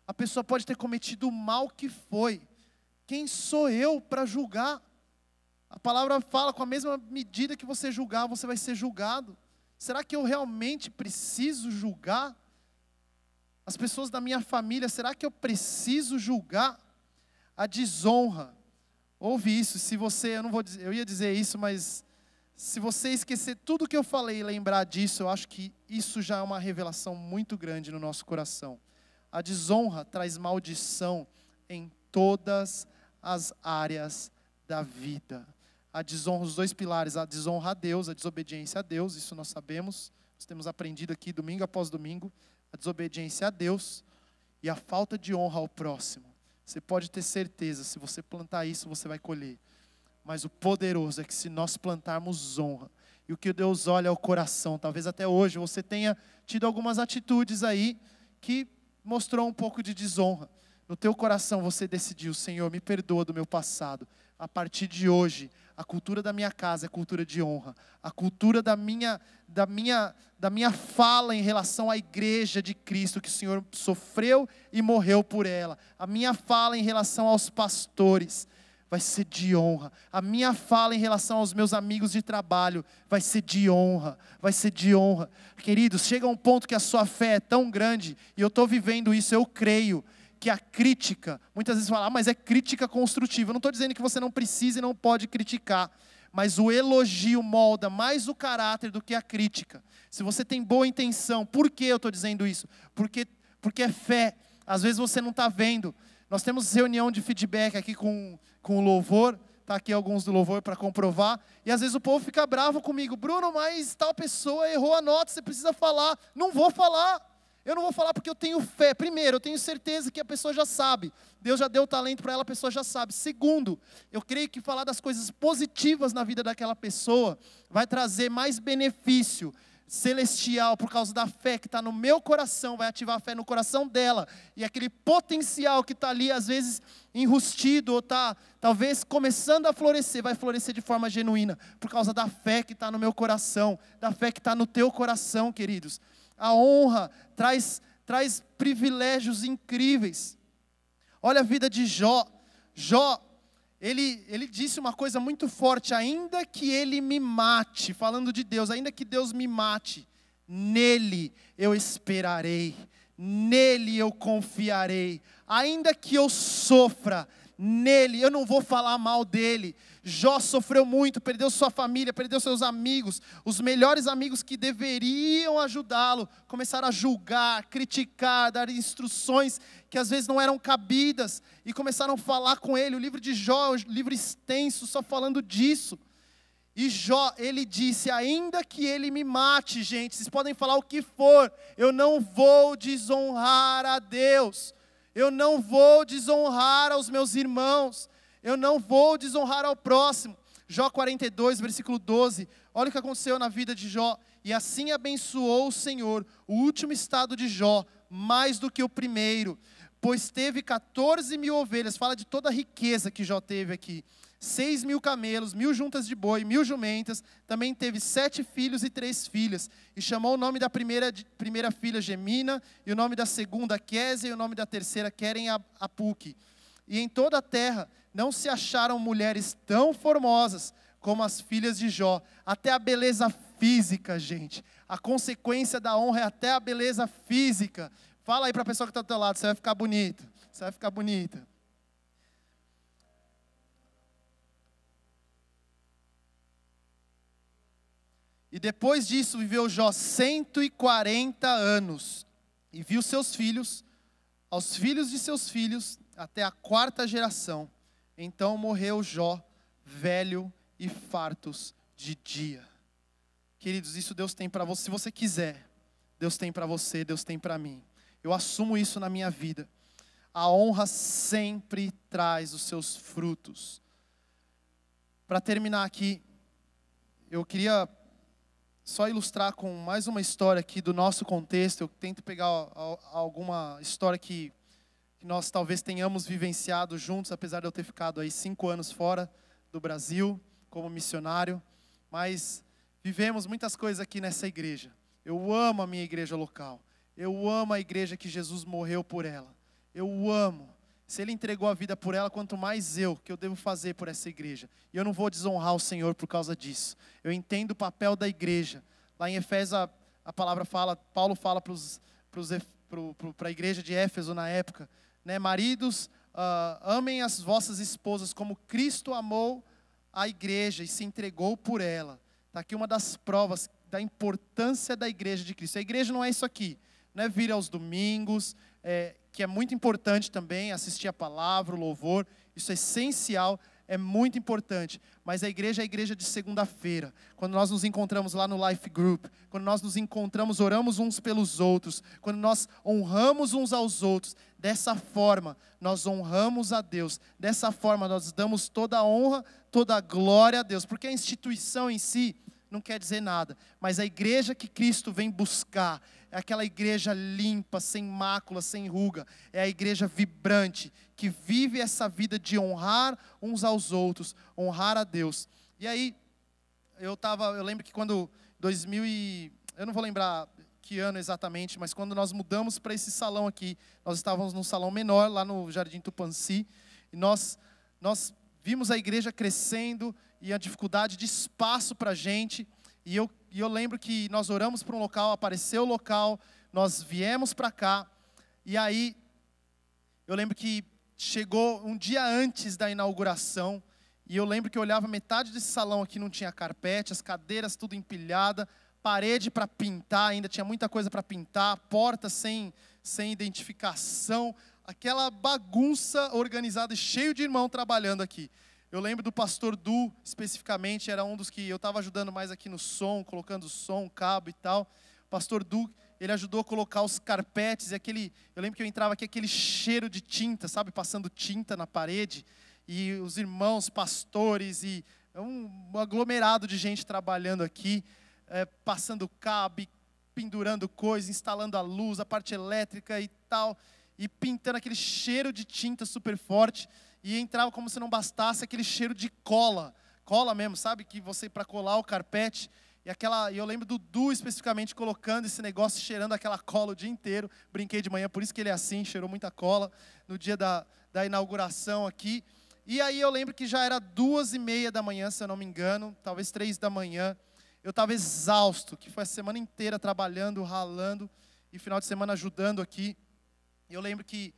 a pessoa pode ter cometido o mal que foi. Quem sou eu para julgar? A palavra fala, com a mesma medida que você julgar, você vai ser julgado. Será que eu realmente preciso julgar as pessoas da minha família? Será que eu preciso julgar a desonra? Ouve isso, se você, eu ia dizer isso, mas se você esquecer tudo que eu falei e lembrar disso, eu acho que isso já é uma revelação muito grande no nosso coração. A desonra traz maldição em todas as áreas da vida. A desonra, os dois pilares, a desonra a Deus, a desobediência a Deus, isso nós sabemos, nós temos aprendido aqui domingo após domingo, a desobediência a Deus e a falta de honra ao próximo. Você pode ter certeza, se você plantar isso, você vai colher. Mas o poderoso é que se nós plantarmos honra, e o que Deus olha é o coração, talvez até hoje você tenha tido algumas atitudes aí que mostrou um pouco de desonra. No teu coração você decidiu, Senhor, me perdoa do meu passado. A partir de hoje, a cultura da minha casa é cultura de honra. A cultura da minha fala em relação à igreja de Cristo, que o Senhor sofreu e morreu por ela. A minha fala em relação aos pastores vai ser de honra. A minha fala em relação aos meus amigos de trabalho vai ser de honra. Vai ser de honra. Queridos, chega um ponto que a sua fé é tão grande, e eu estou vivendo isso, eu creio, que a crítica, muitas vezes fala, mas é crítica construtiva. Eu não estou dizendo que você não precisa e não pode criticar, mas o elogio molda mais o caráter do que a crítica. Se você tem boa intenção, por que eu estou dizendo isso? Porque é fé, às vezes você não está vendo. Nós temos reunião de feedback aqui com o louvor, está aqui alguns do louvor para comprovar, e às vezes o povo fica bravo comigo, Bruno, mas tal pessoa errou a nota, você precisa falar. Não vou falar. Eu não vou falar porque eu tenho fé. Primeiro, eu tenho certeza que a pessoa já sabe. Deus já deu talento para ela, a pessoa já sabe. Segundo, eu creio que falar das coisas positivas na vida daquela pessoa vai trazer mais benefício celestial por causa da fé que está no meu coração, vai ativar a fé no coração dela. E aquele potencial que está ali, às vezes, enrustido ou está, talvez, começando a florescer, vai florescer de forma genuína por causa da fé que está no meu coração, da fé que está no teu coração, queridos. A honra traz privilégios incríveis. Olha a vida de Jó. Jó, ele disse uma coisa muito forte, ainda que ele me mate, falando de Deus, ainda que Deus me mate, nele eu esperarei, nele eu confiarei, ainda que eu sofra, nele eu não vou falar mal dele. Jó sofreu muito, perdeu sua família, perdeu seus amigos, os melhores amigos que deveriam ajudá-lo, começaram a julgar, criticar, dar instruções que às vezes não eram cabidas, e começaram a falar com ele. O livro de Jó é um livro extenso, só falando disso. E Jó, ele disse, ainda que ele me mate, gente, vocês podem falar o que for, eu não vou desonrar a Deus. Eu não vou desonrar aos meus irmãos. Eu não vou desonrar ao próximo. Jó 42, versículo 12. Olha o que aconteceu na vida de Jó. E assim abençoou o Senhor o último estado de Jó, mais do que o primeiro. Pois teve 14.000 ovelhas. Fala de toda a riqueza que Jó teve aqui. 6.000 camelos, 1.000 juntas de boi, 1.000 jumentas. Também teve 7 filhos e 3 filhas. E chamou o nome da primeira filha Gemina, e o nome da segunda Késia, e o nome da terceira Queren Apuque. E em toda a terra não se acharam mulheres tão formosas como as filhas de Jó. Até a beleza física, gente. A consequência da honra é até a beleza física. Fala aí para a pessoa que está do teu lado, você vai ficar bonito. Você vai ficar bonita. E depois disso viveu Jó 140 anos. E viu seus filhos, aos filhos de seus filhos, até a 4ª geração. Então morreu Jó, velho e fartos de dia. Queridos, isso Deus tem para você. Se você quiser, Deus tem para você, Deus tem para mim. Eu assumo isso na minha vida. A honra sempre traz os seus frutos. Para terminar aqui, eu queria só ilustrar com mais uma história aqui do nosso contexto. Eu tento pegar alguma história que nós talvez tenhamos vivenciado juntos, apesar de eu ter ficado aí 5 anos fora do Brasil como missionário. Mas vivemos muitas coisas aqui nessa igreja. Eu amo a minha igreja local. Eu amo a igreja que Jesus morreu por ela. Eu amo. Se Ele entregou a vida por ela, quanto mais que eu devo fazer por essa igreja. E eu não vou desonrar o Senhor por causa disso. Eu entendo o papel da igreja. Lá em Efésios, a palavra fala, Paulo fala para a igreja de Éfeso na época, né? Maridos, amem as vossas esposas como Cristo amou a igreja e se entregou por ela. Está aqui uma das provas da importância da igreja de Cristo. A igreja não é isso aqui. Não é vir aos domingos, que é muito importante também, assistir a palavra, o louvor, isso é essencial, é muito importante. Mas a igreja é a igreja de segunda-feira, quando nós nos encontramos lá no Life Group, quando nós nos encontramos, oramos uns pelos outros, quando nós honramos uns aos outros, dessa forma nós honramos a Deus, dessa forma nós damos toda a honra, toda a glória a Deus, porque a instituição em si não quer dizer nada, mas a igreja que Cristo vem buscar, é aquela igreja limpa, sem mácula, sem ruga, é a igreja vibrante, que vive essa vida de honrar uns aos outros, honrar a Deus. E aí, eu lembro que quando, eu não vou lembrar que ano exatamente, mas quando nós mudamos para esse salão aqui, nós estávamos num salão menor, lá no Jardim Tupãssi, e nós vimos a igreja crescendo, e a dificuldade de espaço para a gente, e eu lembro que nós oramos para um local, apareceu o local, nós viemos para cá, e aí, eu lembro que chegou um dia antes da inauguração, e eu lembro que eu olhava metade desse salão aqui, não tinha carpete, as cadeiras tudo empilhada, parede para pintar, ainda tinha muita coisa para pintar, porta sem identificação, aquela bagunça organizada, cheio de irmão trabalhando aqui. Eu lembro do pastor Du, especificamente, era um dos que eu estava ajudando mais aqui no som, colocando som, cabo e tal. O pastor Du, ele ajudou a colocar os carpetes, e eu lembro que eu entrava aqui, aquele cheiro de tinta, sabe, passando tinta na parede, e os irmãos, pastores, e um aglomerado de gente trabalhando aqui, passando cabo, pendurando coisas, instalando a luz, a parte elétrica e tal, e pintando aquele cheiro de tinta super forte. E entrava como se não bastasse aquele cheiro de cola mesmo, sabe? Que você, para colar o carpete, e eu lembro do Du especificamente colocando esse negócio, cheirando aquela cola o dia inteiro. Brinquei de manhã, por isso que ele é assim, cheirou muita cola no dia da inauguração aqui. E aí eu lembro que já era 2:30 da manhã, se eu não me engano, talvez 3 da manhã. Eu estava exausto, que foi a semana inteira trabalhando, ralando, e final de semana ajudando aqui. Eu lembro que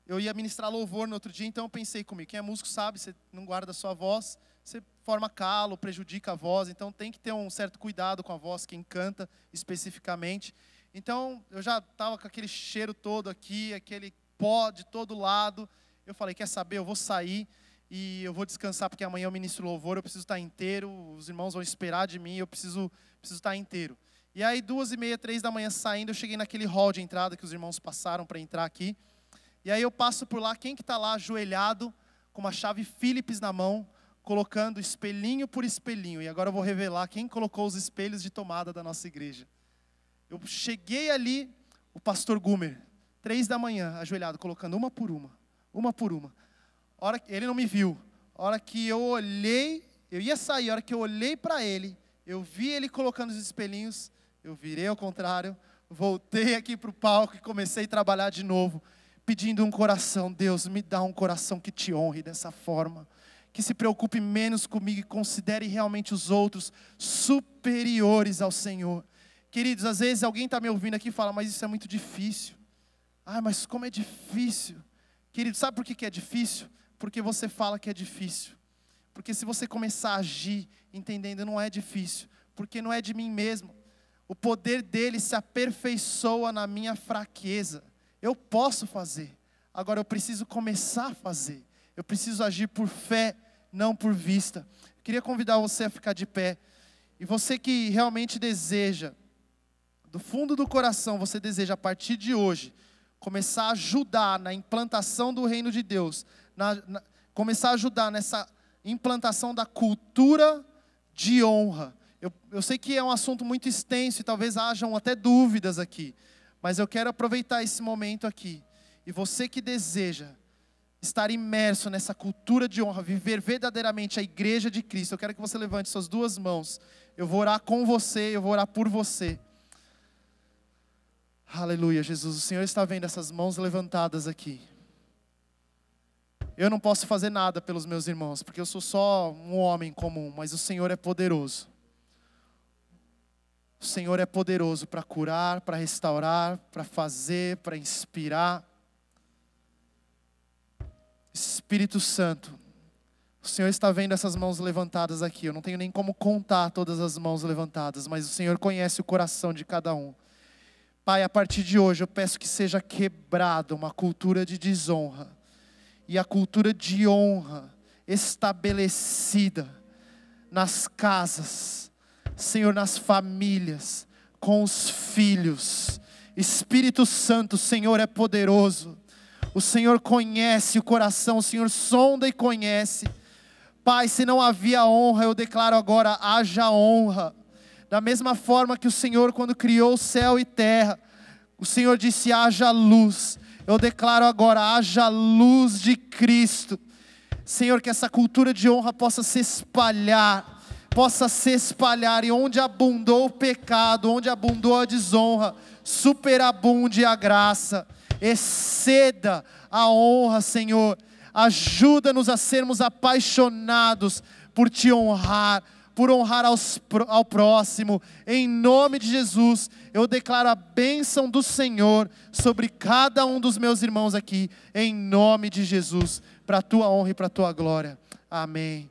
eu ia ministrar louvor no outro dia, então eu pensei comigo, quem é músico sabe, você não guarda a sua voz, você forma calo, prejudica a voz, então tem que ter um certo cuidado com a voz, quem canta especificamente. Então eu já estava com aquele cheiro todo aqui, aquele pó de todo lado. Eu falei, quer saber, eu vou sair e eu vou descansar, porque amanhã eu ministro louvor, eu preciso estar inteiro, os irmãos vão esperar de mim, eu preciso estar inteiro. E aí 2:30, 3 da manhã saindo, eu cheguei naquele hall de entrada que os irmãos passaram para entrar aqui. E aí eu passo por lá, quem que está lá ajoelhado, com uma chave Phillips na mão, colocando espelhinho por espelhinho. E agora eu vou revelar quem colocou os espelhos de tomada da nossa igreja. Eu cheguei ali, o pastor Gumer, 3 da manhã, ajoelhado, colocando uma por uma. Ele não me viu. A hora que eu olhei, eu ia sair, a hora que eu olhei para ele, eu vi ele colocando os espelhinhos, eu virei ao contrário, voltei aqui para o palco e comecei a trabalhar de novo, pedindo um coração. Deus, me dá um coração que te honre dessa forma, que se preocupe menos comigo e considere realmente os outros superiores ao Senhor. Queridos, às vezes alguém está me ouvindo aqui e fala, mas isso é muito difícil. Mas como é difícil. Querido, sabe por que é difícil? Porque você fala que é difícil. Porque se você começar a agir entendendo, não é difícil. Porque não é de mim mesmo. O poder dele se aperfeiçoa na minha fraqueza. Eu posso fazer. Agora eu preciso começar a fazer. Eu preciso agir por fé, não por vista. Eu queria convidar você a ficar de pé. E você que realmente deseja, do fundo do coração, você deseja a partir de hoje, começar a ajudar na implantação do reino de Deus. Começar a ajudar nessa implantação da cultura de honra. Eu sei que é um assunto muito extenso e talvez hajam até dúvidas aqui. Mas eu quero aproveitar esse momento aqui. E você que deseja estar imerso nessa cultura de honra, viver verdadeiramente a igreja de Cristo, eu quero que você levante suas 2 mãos. Eu vou orar com você, eu vou orar por você. Aleluia, Jesus. O Senhor está vendo essas mãos levantadas aqui. Eu não posso fazer nada pelos meus irmãos, porque eu sou só um homem comum, mas o Senhor é poderoso. O Senhor é poderoso para curar, para restaurar, para fazer, para inspirar. Espírito Santo, o Senhor está vendo essas mãos levantadas aqui. Eu não tenho nem como contar todas as mãos levantadas, mas o Senhor conhece o coração de cada um. Pai, a partir de hoje eu peço que seja quebrada uma cultura de desonra e a cultura de honra estabelecida nas casas, Senhor, nas famílias, com os filhos. Espírito Santo, o Senhor é poderoso. O Senhor conhece o coração, o Senhor sonda e conhece. Pai, se não havia honra, eu declaro agora, haja honra. Da mesma forma que o Senhor, quando criou o céu e terra, o Senhor disse, haja luz. Eu declaro agora, haja luz de Cristo. Senhor, que essa cultura de honra possa se espalhar. E onde abundou o pecado, onde abundou a desonra, superabunde a graça. Exceda a honra, Senhor. Ajuda-nos a sermos apaixonados por te honrar, por honrar ao próximo. Em nome de Jesus, eu declaro a bênção do Senhor sobre cada um dos meus irmãos aqui, em nome de Jesus, para a tua honra e para a tua glória. Amém.